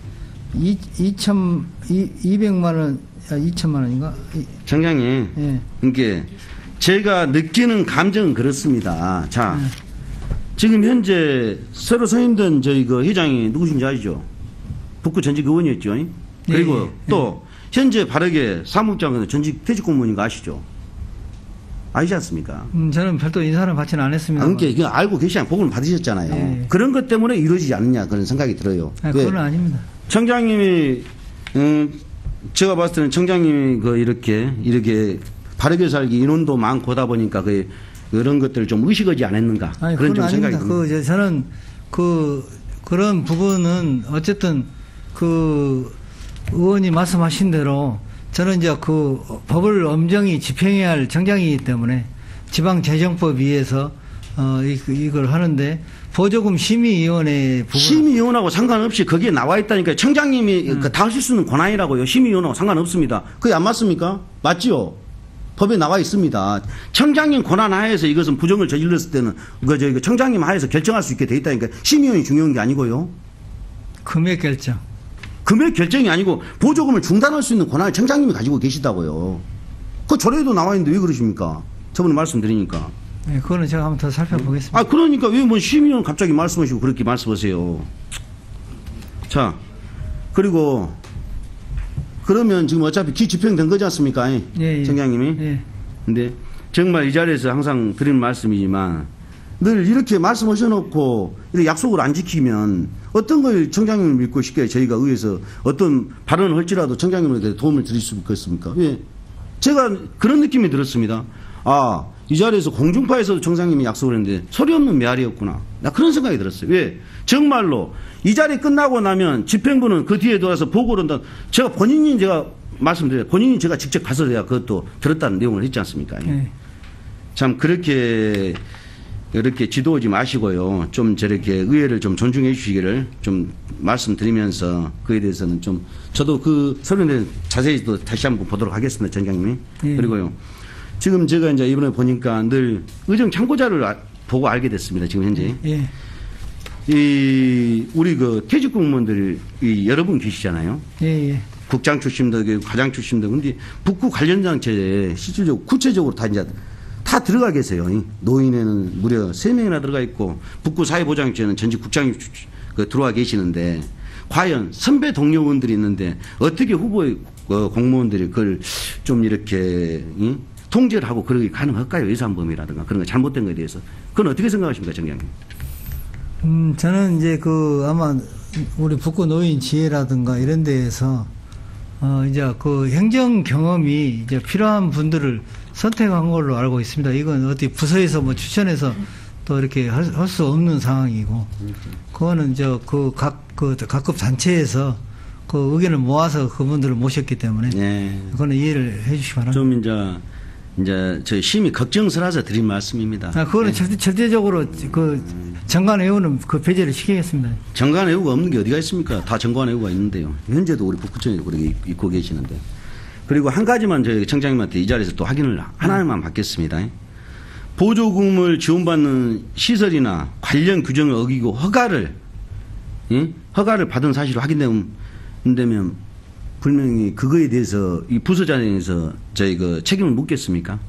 200만 원 2천만 원인가? 청장님. 예. 이게 제가 느끼는 감정은 그렇습니다. 자, 지금 현재 새로 선임된 저희 그 회장이 누구신지 아시죠? 북구 전직 의원이었죠. 그리고 예. 또 현재 바르게 사무국장은 전직 퇴직 공무원인 거 아시죠? 아시지 않습니까? 저는 별도 인사를 받지는 않았습니다. 그러니까 그냥 알고 계시잖아요. 복을 받으셨잖아요. 예. 그런 것 때문에 이루어지지 않느냐 그런 생각이 들어요. 그건 아닙니다. 청장님이 제가 봤을 때는 청장님이 그 이렇게 바르게 살기 인원도 많고 하다 보니까 그런 것들을 좀 의식하지 않았는가 아니, 그런 그건 좀 생각이 아닙니다. 듭니다. 저는 그런 부분은 어쨌든 그 의원이 말씀하신 대로 저는 이제 그 법을 엄정히 집행해야 할 청장이기 때문에 지방재정법 위에서 이걸 하는데 보조금 심의위원회 부분 심의위원하고 상관없이 거기에 나와 있다니까 청장님이 다 하실 수 있는 권한이라고요. 심의위원하고 상관없습니다. 그게 안 맞습니까? 맞지요? 법에 나와 있습니다. 청장님 권한 하에서 이것은 부정을 저질렀을 때는 청장님 하에서 결정할 수 있게 돼 있다니까 심의위원이 중요한 게 아니고요. 금액 결정. 금액 결정이 아니고 보조금을 중단할 수 있는 권한을 청장님이 가지고 계시다고요. 그 조례에도 나와 있는데 왜 그러십니까? 저번에 말씀드리니까. 네, 그거는 제가 한번 더 살펴보겠습니다. 그러니까 왜 뭐 심의위원 갑자기 말씀하시고 그렇게 말씀하세요. 자, 그리고 그러면 지금 어차피 기집행된 거지 않습니까? 예. 청장님이. 예. 근데 정말 이 자리에서 항상 드리는 말씀이지만 늘 이렇게 말씀하셔놓고 이렇게 약속을 안 지키면 어떤 걸 청장님을 믿고 쉽게 저희가 의해서 어떤 발언을 할지라도 청장님에게 도움을 드릴 수 있겠습니까? 예. 제가 그런 느낌이 들었습니다. 이 자리에서 공중파에서도 청장님이 약속을 했는데 소리 없는 메아리였구나. 나 그런 생각이 들었어요. 왜? 정말로 이 자리 끝나고 나면 집행부는 그 뒤에 돌아서 보고를 한다. 제가 말씀드려요. 본인이 제가 직접 가서 내가 그것도 들었다는 내용을 했지 않습니까? 네. 참 그렇게 지도하지 마시고요. 좀 저렇게 의회를 좀 존중해 주시기를 좀 말씀드리면서 그에 대해서는 좀 저도 그 서류에 자세히 또 다시 한번 보도록 하겠습니다. 전장님이. 네. 그리고요. 지금 제가 이제 이번에 보니까 늘 의정 참고자를 보고 알게 됐습니다. 지금 현재. 예. 우리 그 퇴직 공무원들이 여러 분 계시잖아요. 예. 국장 출신도 과장 출신도 근데 북구 관련 장치에 실질적으로 구체적으로 다 들어가 계세요. 노인에는 무려 3명이나 들어가 있고 북구 사회보장처에는 전직 국장이 들어와 계시는데 과연 선배 동료원들이 있는데 어떻게 후보의 공무원들이 그걸 좀 이렇게 통제를 하고 그러기 가능할까요? 예산범위라든가 그런 거 잘못된 거에 대해서. 그건 어떻게 생각하십니까, 정장님? 저는 이제 아마 우리 북구 노인 지회라든가 이런 데에서 이제 그 행정 경험이 이제 필요한 분들을 선택한 걸로 알고 있습니다. 이건 어디 부서에서 뭐 추천해서 또 이렇게 할 수 없는 상황이고, 그거는 각급 단체에서 그 의견을 모아서 그분들을 모셨기 때문에, 네. 그거는 이해를 해 주시기 바랍니다. 좀 이제 저희 심히 걱정스러워서 드린 말씀입니다. 그거는 네. 절대적으로 정관회의는 배제를 시키겠습니다. 정관회의가 없는 게 어디가 있습니까? 다 정관회의가 있는데요. 현재도 우리 북구청에 그렇게 있고 계시는데. 그리고 한 가지만 저희 청장님한테 이 자리에서 또 확인을 하나만 받겠습니다. 보조금을 지원받는 시설이나 관련 규정을 어기고 허가를 받은 사실이 확인되면 분명히 그거에 대해서 이 부서장에서 저희 책임을 묻겠습니까?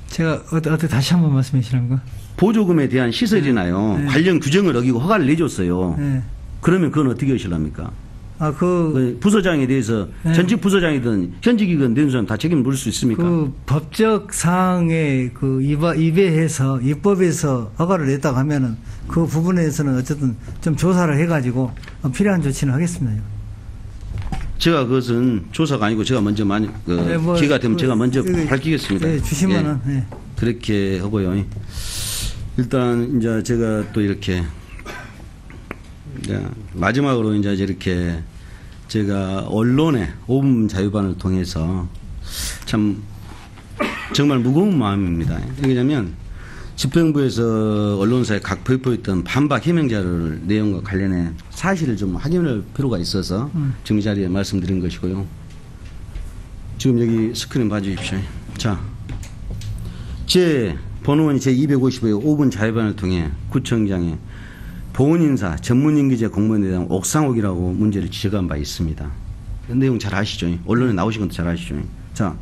제가 어떻게 다시 한번 말씀해 주시는가? 보조금에 대한 시설이나요. 네. 관련 규정을 어기고 허가를 내줬어요. 네. 그러면 그건 어떻게 하실랍니까? 부서장에 대해서 네. 전직 부서장이든 현직이든 된 사람 다 책임을 물을 수 있습니까? 법적 사항에 입에해서 입법에서 허가를 냈다고 하면은 그 부분에서는 어쨌든 좀 조사를 해가지고 필요한 조치는 하겠습니다. 제가 그것은 조사가 아니고 제가 먼저 기회가 되면 제가 먼저 밝히겠습니다. 네, 주시면은. 예, 네. 그렇게 하고요. 일단 이제 제가 또 이렇게 이제 마지막으로 이제 이렇게 제가 언론의 5분 자유반을 통해서 참 정말 무거운 마음입니다. 왜냐하면 집행부에서 언론사에 각 발표했던 반박 해명자료 내용과 관련해 사실을 좀 확인할 필요가 있어서 지금 이 자리에 말씀드린 것이고요. 지금 여기 스크린 봐주십시오. 자, 제 번호원이 제 255의 5분 자유반을 통해 구청장에 보훈인사 전문인기제 공무원에 대한 옥상옥이라고 문제를 지적한 바 있습니다. 그 내용 잘 아시죠? 언론에 나오신 것도 잘 아시죠? 자,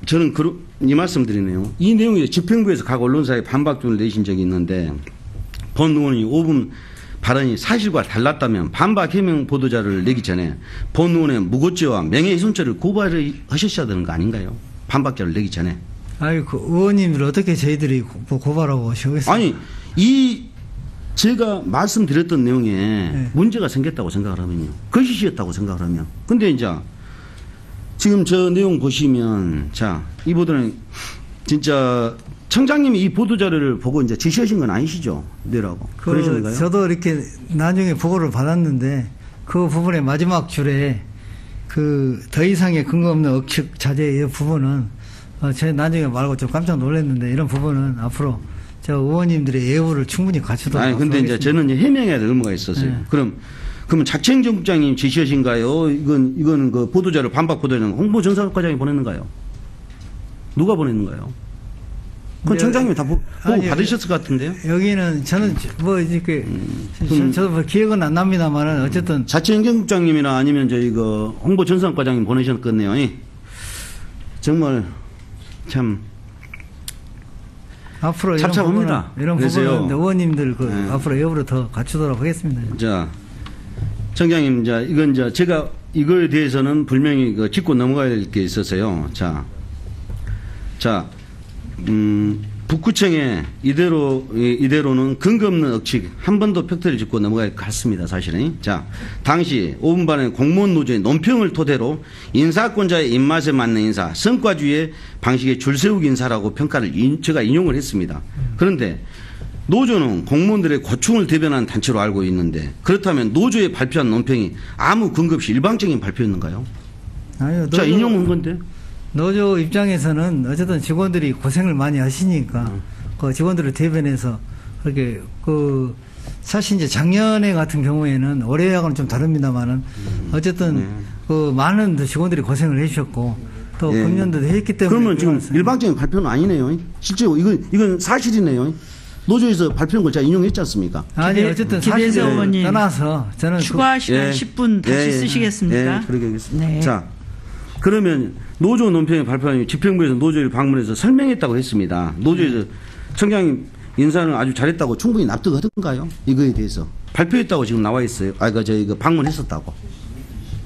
저는 이 말씀 드리네요. 이 내용이 집행부에서 각 언론사에 반박문을 내신 적이 있는데 본 의원이 5분 발언이 사실과 달랐다면 반박 해명 보도자료를 내기 전에 본 의원의 무고죄와 명예훼손죄를 고발을 하셨어야 되는 거 아닌가요? 반박자를 내기 전에. 의원님들 어떻게 저희들이 고발하고 하시겠습니까? 아니, 제가 말씀드렸던 내용에 네. 문제가 생겼다고 생각을 하면요. 거짓이었다고 생각을 하면. 근데 이제 지금 저 내용 보시면 이 보도는 진짜 청장님이 이 보도자료를 보고 이제 지시하신 건 아니시죠? 내라고. 그러신가요? 저도 이렇게 나중에 보고를 받았는데 그 부분의 마지막 줄에 더 이상의 근거 없는 억측 자제 이 부분은 제 나중에 말고 좀 깜짝 놀랐는데 이런 부분은 앞으로 저 의원님들의 예우를 충분히 갖추도록. 아니 근데 이제 저는 이제 해명해야 될 의무가 있었어요. 네. 그러면 작채영 국장님 지시하신가요? 이건 그 보도자료 반박 보도자료 홍보 전산과장이 보냈는가요? 누가 보냈는가요? 그건 네. 청장님이 다 보고 아니, 받으셨을 것 같은데요? 여기는 저는 뭐 이렇게 저도 뭐 기억은 안 납니다만은 어쨌든 자치행정국장님이나 아니면 저희 그 홍보 전산과장님 보내셨겠네요. 정말 참 앞으로 잡잡합니다. 이런 그래서요. 부분은 의원님들 그 네. 앞으로 예우를 더 갖추도록 하겠습니다. 자, 청장님, 이건 제가 이거에 대해서는 분명히 짚고 넘어가야 될 게 있어서요. 북구청에 이대로는 근거 없는 억측 한 번도 팩트를 짚고 넘어갈 것 같습니다. 사실은. 자, 당시 5분 반에 공무원 노조의 논평을 토대로 인사권자의 입맛에 맞는 인사, 성과주의 방식의 줄세우기 인사라고 평가를 제가 인용을 했습니다. 그런데 노조는 공무원들의 고충을 대변하는 단체로 알고 있는데 그렇다면 노조에 발표한 논평이 아무 근거 없이 일방적인 발표였는가요? 아니요. 자, 인용한 건데. 노조 입장에서는 어쨌든 직원들이 고생을 많이 하시니까 그 직원들을 대변해서 그렇게 사실 이제 작년에 같은 경우에는 올해하고는 좀 다릅니다만은 어쨌든 그 많은 직원들이 고생을 해주셨고 또 예. 금년도도 했기 때문에 그러면 지금 일방적인 발표는 아니네요. 실제로 이건 사실이네요. 노조에서 발표한 걸 제가 인용했지 않습니까? 아니 어쨌든 기대서 사실을 의원님 떠나서 저는 추가 시간 예. 10분 다시 쓰시겠습니까? 예, 그러게 하겠습니다. 네. 자, 그러면 노조 논평에 발표한 집행부에서 노조를 방문해서 설명했다고 했습니다. 노조에서 청장님 인사는 아주 잘했다고 충분히 납득하던가요? 이거에 대해서 발표했다고 지금 나와 있어요. 저희 방문했었다고.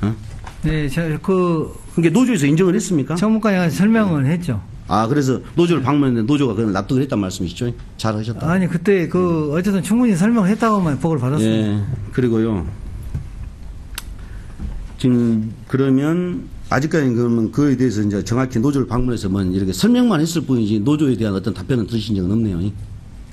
어? 네, 그러니까 노조에서 인정을 했습니까? 청문관에 설명을 했죠. 그래서 노조를 방문했는데 노조가 그건 납득을 했단 말씀이시죠? 잘하셨다. 아니 그때 어쨌든 충분히 설명을 했다고만 보고를 받았습니다. 예, 그리고요. 지금 그러면 아직까지 그러면 그에 대해서 이제 정확히 노조를 방문해서 뭐 이렇게 설명만 했을 뿐이지 노조에 대한 어떤 답변은 들으신 적은 없네요.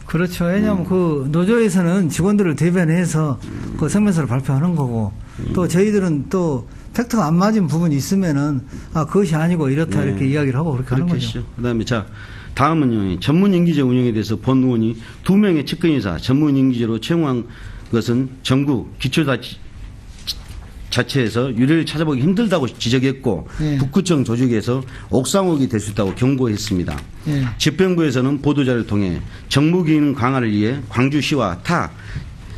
그렇죠. 왜냐하면 그 노조에서는 직원들을 대변해서 그 성명서를 발표하는 거고 또 저희들은 또 팩트가 안 맞은 부분이 있으면은 그것이 아니고 이렇다 이렇게 이야기를 하고 그렇게 하는 거죠. 그다음에 다음은요. 전문인기제 운영에 대해서 본 의원이 2명의 측근이사 전문인기제로 채용한 것은 전국 기초자치에서 유례를 찾아보기 힘들다고 지적했고 예. 북구청 조직에서 옥상옥이 될 수 있다고 경고했습니다. 예. 집행부에서는 보도자를 통해 정무기능 강화를 위해 광주시와 타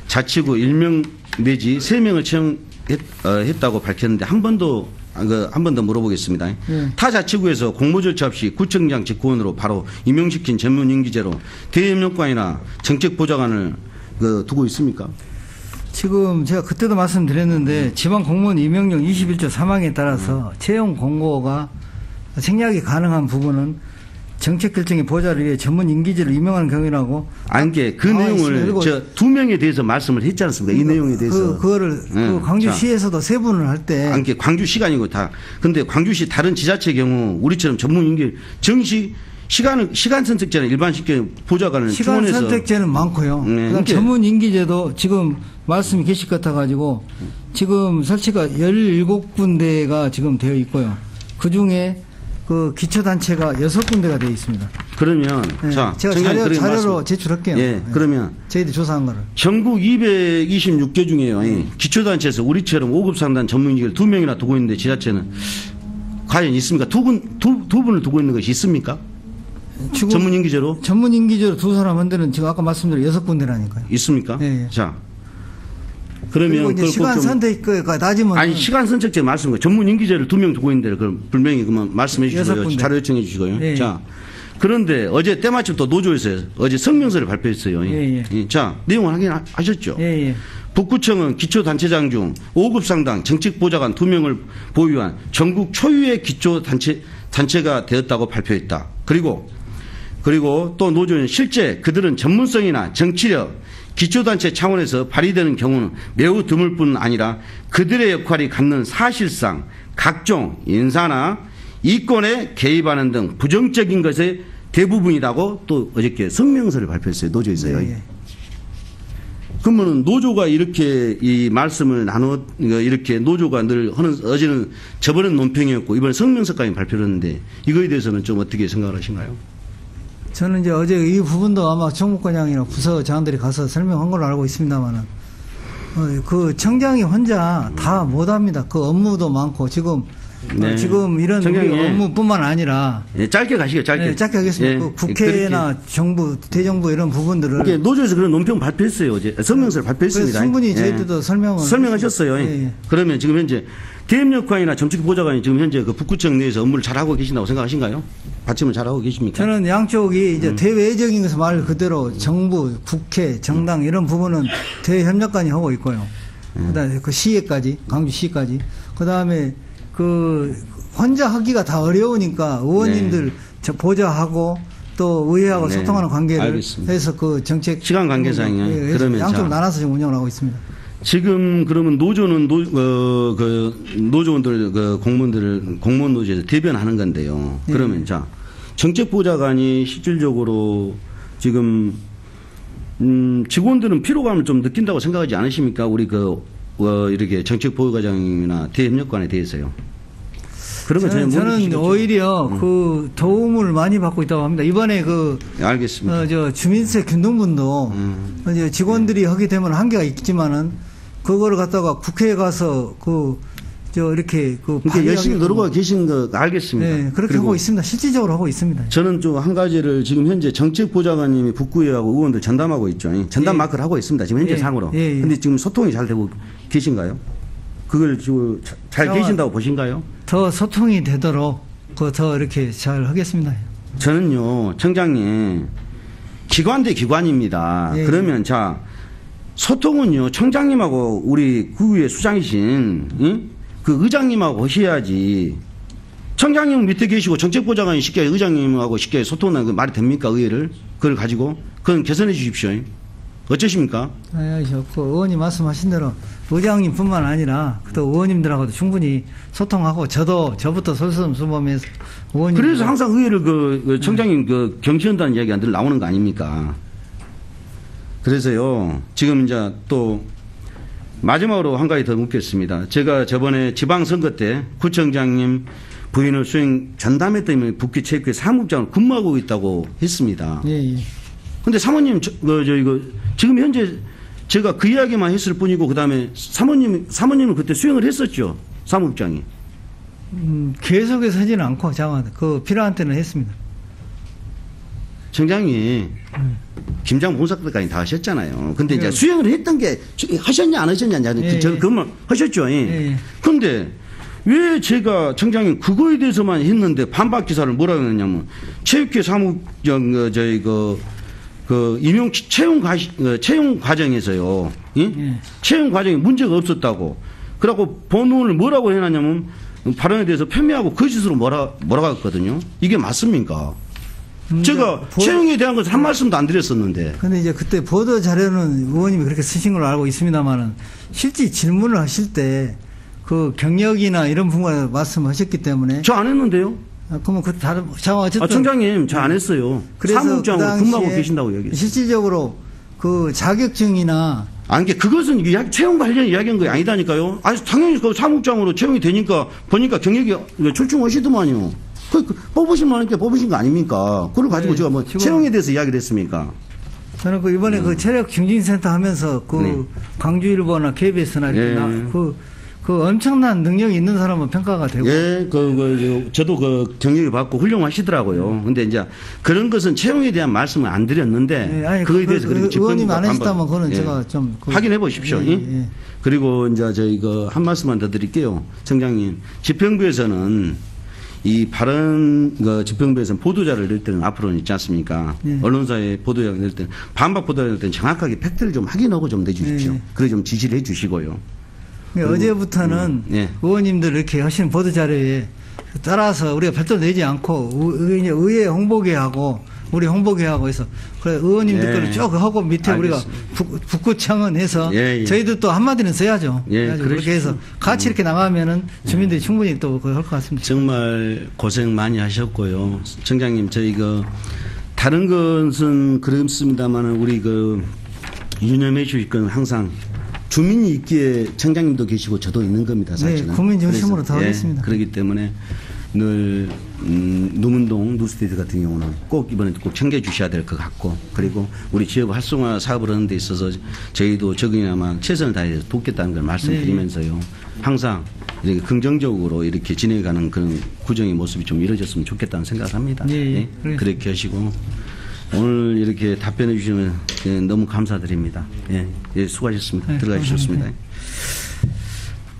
자치구 1명 내지 3명을 채용했다고 밝혔는데 한 번 더 물어보겠습니다. 타 자치구에서 공모 절차 없이 구청장 직구원으로 바로 임명시킨 전문인기제로 대협력관이나 정책보좌관을 두고 있습니까? 지금 제가 그때도 말씀드렸는데 지방 공무원 임명령 21조 3항에 따라서 채용 공고가 생략이 가능한 부분은 정책 결정의 보좌를 위해 전문 임기제를 임명하는 경우라고. 그 내용을 2명에 대해서 말씀을 했지 않습니까? 이 내용에 대해서. 그거를 광주시에서도 세분을 할 때. 광주시가 아니고 다. 근데 광주시 다른 지자체의 경우 우리처럼 전문 임기 시간 선택제는 일반 식견 보좌관을 시간 충원해서 선택제는 많고요. 그다음 그러니까 전문 임기제도 지금 말씀이 계실 것 같아가지고 지금 설치가 17군데가 지금 되어 있고요. 그 중에 그 기초단체가 6군데가 되어 있습니다. 그러면 네. 자, 제가 자료로 제출할게요. 예, 그러면 저희들이 조사한 거를. 전국 226개 중에요. 기초단체에서 우리처럼 5급 상단 전문직을 2명이나 두고 있는데 지자체는 과연 있습니까? 두 분을 두고 있는 것이 있습니까? 전문인기제로? 전문인기제로 2사람 한 데는 지금 아까 말씀드린 6군데라니까요. 있습니까? 예. 자, 그러면 이제 시간 선택가 따지면 시간 선택제 말씀을 전문인기제를 2명 두고 있는데 그럼 분명히 그만 말씀해 주시고요. 6군데. 자료 요청해 주시고요. 예. 자, 그런데 어제 때마침 또 노조에서 어제 성명서를 발표했어요. 예. 자, 내용을 확인하셨죠? 예. 북구청은 기초단체장 중 5급 상당 정책보좌관 2명을 보유한 전국 초유의 기초단체가 되었다고 발표했다. 그리고 또 노조는 실제 그들은 전문성이나 정치력, 기초단체 차원에서 발휘되는 경우는 매우 드물 뿐 아니라 그들의 역할이 갖는 사실상 각종 인사나 이권에 개입하는 등 부정적인 것의 대부분이라고 또 어저께 성명서를 발표했어요. 노조에서요. 예. 그러면은 노조가 이렇게 이 말씀을 이렇게 노조가 늘 하는 어제는 저번엔 논평이었고 이번에 성명서까지 발표를 했는데 이거에 대해서는 좀 어떻게 생각을 하신가요? 저는 이제 어제 이 부분도 아마 총무과장이나 부서장들이 가서 설명한 걸로 알고 있습니다만은 그 청장이 혼자 다 못합니다. 그 업무도 많고 지금 네. 지금 이런 청장이, 우리 업무뿐만 아니라 예, 짧게 가시죠. 짧게. 네, 짧게 하겠습니다. 예, 그 국회나 그렇게. 정부, 대정부 이런 부분들을 이게 노조에서 그런 논평 발표했어요. 어제 성명서를 발표했습니다. 그래서 충분히 예. 저희들도 설명하셨어요. 예, 예. 그러면 지금 현재 대협력관이나 점축보좌관이 지금 현재 그 북구청 내에서 업무를 잘하고 계신다고 생각하신가요? 받침을 잘하고 계십니까? 저는 양쪽이 이제 대외적인 것을 말 그대로 정부, 국회, 정당 이런 부분은 대협력관이 하고 있고요. 그다음에 그 시에까지, 강주시까지. 그다음에 그 혼자 하기가 다 어려우니까 의원님들 네. 보좌하고 또 의회하고 네. 소통하는 관계를 알겠습니다. 해서 그 정책 시간 관계상이요. 해서 그러면 양쪽으로 자. 나눠서 지금 운영을 하고 있습니다. 지금 그러면 노조는 그 노조원들 그 공무원 노조에서 대변하는 건데요. 네. 그러면 자 정책보좌관이 실질적으로 지금 직원들은 피로감을 좀 느낀다고 생각하지 않으십니까? 우리 이렇게 정책보좌관이나 대협력관에 대해서요. 그런 건 저는 오히려 그 도움을 많이 받고 있다고 합니다. 이번에 알겠습니다. 저 주민세 균등분도 이제 직원들이 하게 되면 한계가 있지만은 그거를 갖다가 국회에 가서 이렇게 그러니까 열심히 노력하고 계신 거 알겠습니다. 네, 그렇게 하고 있습니다. 실질적으로 하고 있습니다. 저는 좀 한 가지를 지금 현재 정책보좌관님이 북구의회하고 의원들 전담하고 있죠. 전담 예. 마크를 하고 있습니다. 지금 현재 예. 상으로. 예, 예. 근데 지금 소통이 잘 되고 계신가요? 그걸 지금 잘 계신다고 보신가요? 더 소통이 되도록 더 이렇게 잘 하겠습니다. 저는요, 청장님, 기관 대 기관입니다. 예. 그러면 자, 소통은요, 청장님하고 우리 구의회 수장이신, 그 의장님하고 하셔야지. 청장님 밑에 계시고 정책보좌관이 쉽게 의장님하고 쉽게 소통하는 그 말이 됩니까? 의회를? 그걸 가지고? 그건 개선해 주십시오. 어쩌십니까? 그 의원님 말씀하신 대로 의장님뿐만 아니라 또 의원님들하고도 충분히 소통하고 저부터 솔선수범해서 의원님. 그래서 항상 의회를 그 청장님 경시한다는 이야기가 늘 나오는 거 아닙니까? 그래서요, 지금 이제 또 마지막으로 한 가지 더 묻겠습니다. 제가 저번에 지방선거 때 구청장님 부인을 수행 전담했더니 북구체육회 사무국장으로 근무하고 있다고 했습니다. 예. 근데 사모님, 지금 현재 제가 그 이야기만 했을 뿐이고, 그 다음에 사모님은 그때 수행을 했었죠. 사무국장이. 계속해서 하지는 않고, 필요한 때는 했습니다. 청장이 김장 봉사 때까지 다 하셨잖아요. 근데 이제 수행을 했던 게 하셨냐 안 하셨냐, 저는 그말 하셨죠. 그런데 왜 제가 청장님 그거에 대해서만 했는데 반박 기사를 뭐라고 했냐면 체육회 사무국장 채용 과정에서요. 채용 과정에 문제가 없었다고. 그래갖고 본원을 뭐라고 해놨냐면 발언에 대해서 폄훼하고 거짓으로 뭐라고 했거든요. 이게 맞습니까? 제가 채용에 대한 것은 한 말씀도 안 드렸었는데. 근데 이제 그때 보도 자료는 의원님이 그렇게 쓰신 걸로 알고 있습니다만은 실제 질문을 하실 때 그 경력이나 이런 부분을 말씀하셨기 때문에. 저 안 했는데요. 그러면 어쨌든. 청장님, 저 안 했어요. 사무국장으로 근무하고 계신다고 얘기했어요. 실질적으로 그 자격증이나. 아니, 그것은 채용 관련 이야기한 거 아니다니까요. 당연히 그 사무국장으로 채용이 되니까 보니까 경력이 출중하시더만요. 뽑으신 분한테 뽑으신 거 아닙니까? 그걸 가지고 제가 채용에 대해서 이야기를 했습니까? 저는 이번에 체력 증진센터 하면서 광주일보나 KBS나 이렇게 엄청난 능력이 있는 사람은 평가가 되고. 예, 저도 경력을 받고 훌륭하시더라고요. 근데 이제 그런 것은 채용에 대한 말씀을 안 드렸는데, 그거에 대해서 의원님 안 하셨다면 그거는 제가 좀 확인해 보십시오. 그리고 이제 한 말씀만 더 드릴게요. 청장님, 집행부에서는 이 발언, 집행부에서는 보도자를 낼 때는 앞으로는 있지 않습니까? 언론사에 보도자를 낼 때는, 반박 보도자를 낼 때는 정확하게 팩트를 좀 확인하고 좀 내주십시오. 그래 좀 지시를 해 주시고요. 어제부터는 의원님들 이렇게 하시는 보도자료에 따라서 우리가 별도 내지 않고 의회 홍보계하고 우리 홍보계하고 해서 그래 의원님들 거를 쭉 하고 밑에 알겠습니다. 우리가 북구청은 해서 저희도 또 한마디는 써야죠. 그렇게 해서 같이 이렇게 나가면은 주민들이 충분히 또 할 것 같습니다. 정말 고생 많이 하셨고요. 청장님, 저희 다른 것은 그렇습니다만은 우리 유념해 주실 건 항상 주민이 있기에 청장님도 계시고 저도 있는 겁니다. 사실은. 네, 국민 중심으로 더 그래서, 하겠습니다. 그렇기 때문에 늘 누문동 뉴스테이트 같은 경우는 꼭 이번에 꼭 챙겨주셔야 될 것 같고, 그리고 우리 지역 활성화 사업을 하는 데 있어서 저희도 적응이나마 최선을 다해서 돕겠다는 걸 말씀드리면서요. 항상 이렇게 긍정적으로 이렇게 진행해가는 그런 구정의 모습이 좀 이루어졌으면 좋겠다는 생각을 합니다. 예, 예. 그렇게 하시고 오늘 이렇게 답변해 주시면 너무 감사드립니다. 예, 예, 수고하셨습니다. 네, 들어가 주셨습니다.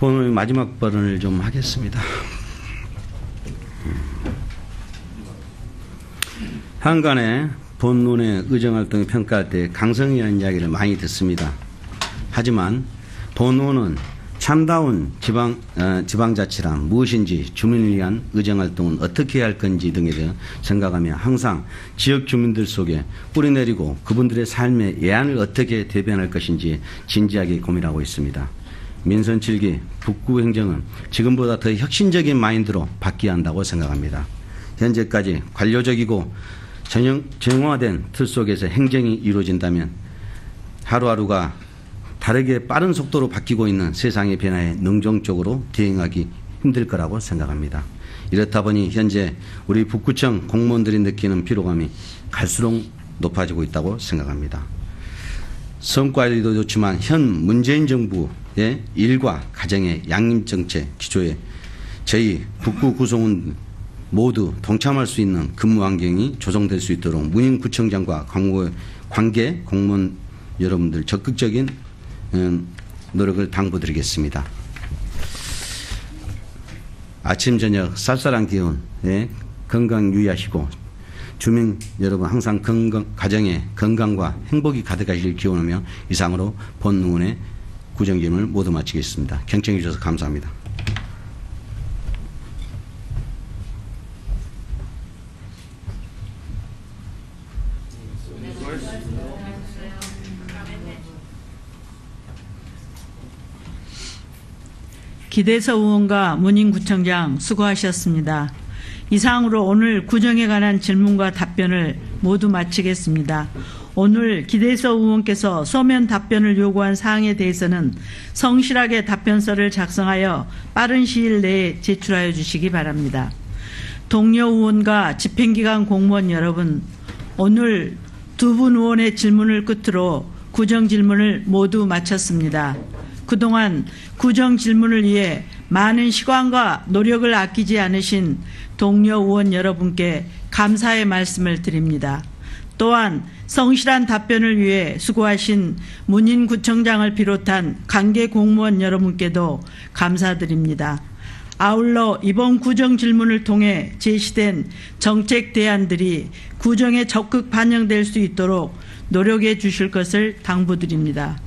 오늘 마지막 발언을 좀 하겠습니다. 한간에 본론의 의정활동을 평가할 때 강성이라는 이야기를 많이 듣습니다. 하지만 본론은 참다운 지방자치란 무엇인지, 주민을 위한 의정활동은 어떻게 해야 할 건지 등에 대해 생각하며 항상 지역 주민들 속에 뿌리내리고 그분들의 삶의 예안을 어떻게 대변할 것인지 진지하게 고민하고 있습니다. 민선 7기 북구 행정은 지금보다 더 혁신적인 마인드로 바뀌어야 한다고 생각합니다. 현재까지 관료적이고 정형화된 틀 속에서 행정이 이루어진다면 하루하루가 다르게 빠른 속도로 바뀌고 있는 세상의 변화에 능동적으로 대응하기 힘들 거라고 생각합니다. 이렇다 보니 현재 우리 북구청 공무원들이 느끼는 피로감이 갈수록 높아지고 있다고 생각합니다. 성과도 좋지만 현 문재인 정부의 일과 가정의 양립정책 기초에 저희 북구 구성원 모두 동참할 수 있는 근무 환경이 조성될 수 있도록 문인구청장과 관계 공무원 여러분들 적극적인 노력을 당부드리겠습니다. 아침 저녁 쌀쌀한 기운 건강 유의하시고 주민 여러분 항상 가정에 건강과 행복이 가득하시길 기원하며 이상으로 본의원의 구정기임을 모두 마치겠습니다. 경청해 주셔서 감사합니다. 기대서 의원과 문인구청장 수고하셨습니다. 이상으로 오늘 구정에 관한 질문과 답변을 모두 마치겠습니다. 오늘 기대서 의원께서 서면 답변을 요구한 사항에 대해서는 성실하게 답변서를 작성하여 빠른 시일 내에 제출하여 주시기 바랍니다. 동료 의원과 집행기관 공무원 여러분, 오늘 두 분 의원의 질문을 끝으로 구정 질문을 모두 마쳤습니다. 그동안 구정 질문을 위해 많은 시간과 노력을 아끼지 않으신 동료 의원 여러분께 감사의 말씀을 드립니다. 또한 성실한 답변을 위해 수고하신 문인구청장을 비롯한 관계 공무원 여러분께도 감사드립니다. 아울러 이번 구정 질문을 통해 제시된 정책 대안들이 구정에 적극 반영될 수 있도록 노력해 주실 것을 당부드립니다.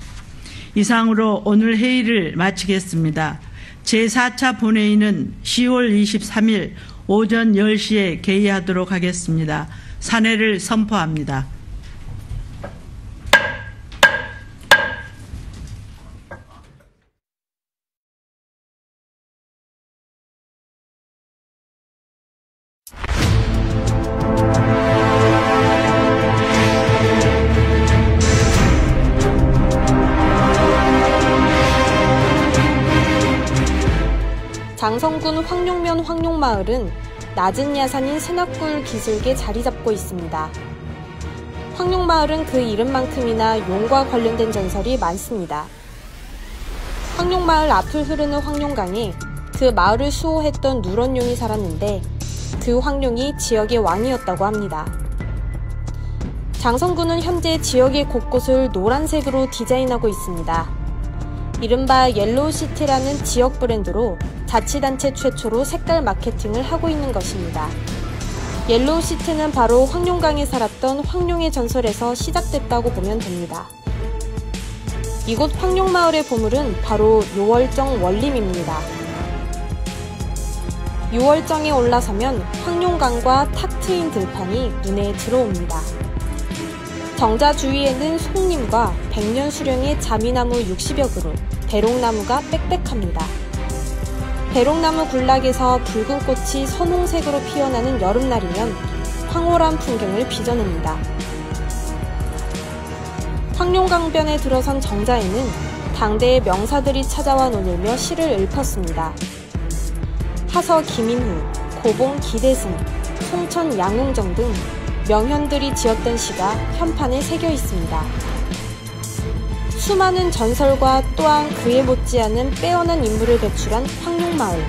이상으로 오늘 회의를 마치겠습니다. 제4차 본회의는 10월 23일 오전 10시에 개의하도록 하겠습니다. 산회를 선포합니다. 장성군 황룡면 황룡마을은 낮은 야산인 스나꿀 기슭에 자리 잡고 있습니다. 황룡마을은 그 이름만큼이나 용과 관련된 전설이 많습니다. 황룡마을 앞을 흐르는 황룡강에 그 마을을 수호했던 누런용이 살았는데 그 황룡이 지역의 왕이었다고 합니다. 장성군은 현재 지역의 곳곳을 노란색으로 디자인하고 있습니다. 이른바 옐로우시티라는 지역 브랜드로 자치단체 최초로 색깔 마케팅을 하고 있는 것입니다. 옐로우시티는 바로 황룡강에 살았던 황룡의 전설에서 시작됐다고 보면 됩니다. 이곳 황룡마을의 보물은 바로 요월정 원림입니다. 요월정에 올라서면 황룡강과 탁 트인 들판이 눈에 들어옵니다. 정자 주위에는 송림과 백년 수령의 자미나무 60여 그루, 대롱나무가 빽빽합니다. 대롱나무 군락에서 붉은 꽃이 선홍색으로 피어나는 여름날이면 황홀한 풍경을 빚어냅니다. 황룡강변에 들어선 정자에는 당대의 명사들이 찾아와 논을며 시를 읊었습니다. 하서 김인후, 고봉 기대승, 송천 양웅정 등 명현들이 지었던 시가 현판에 새겨 있습니다. 수많은 전설과 또한 그에 못지않은 빼어난 인물을 배출한 황룡마을.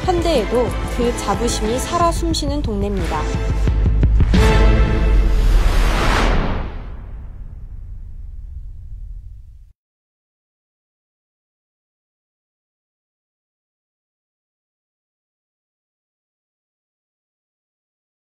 현대에도 그 자부심이 살아 숨쉬는 동네입니다.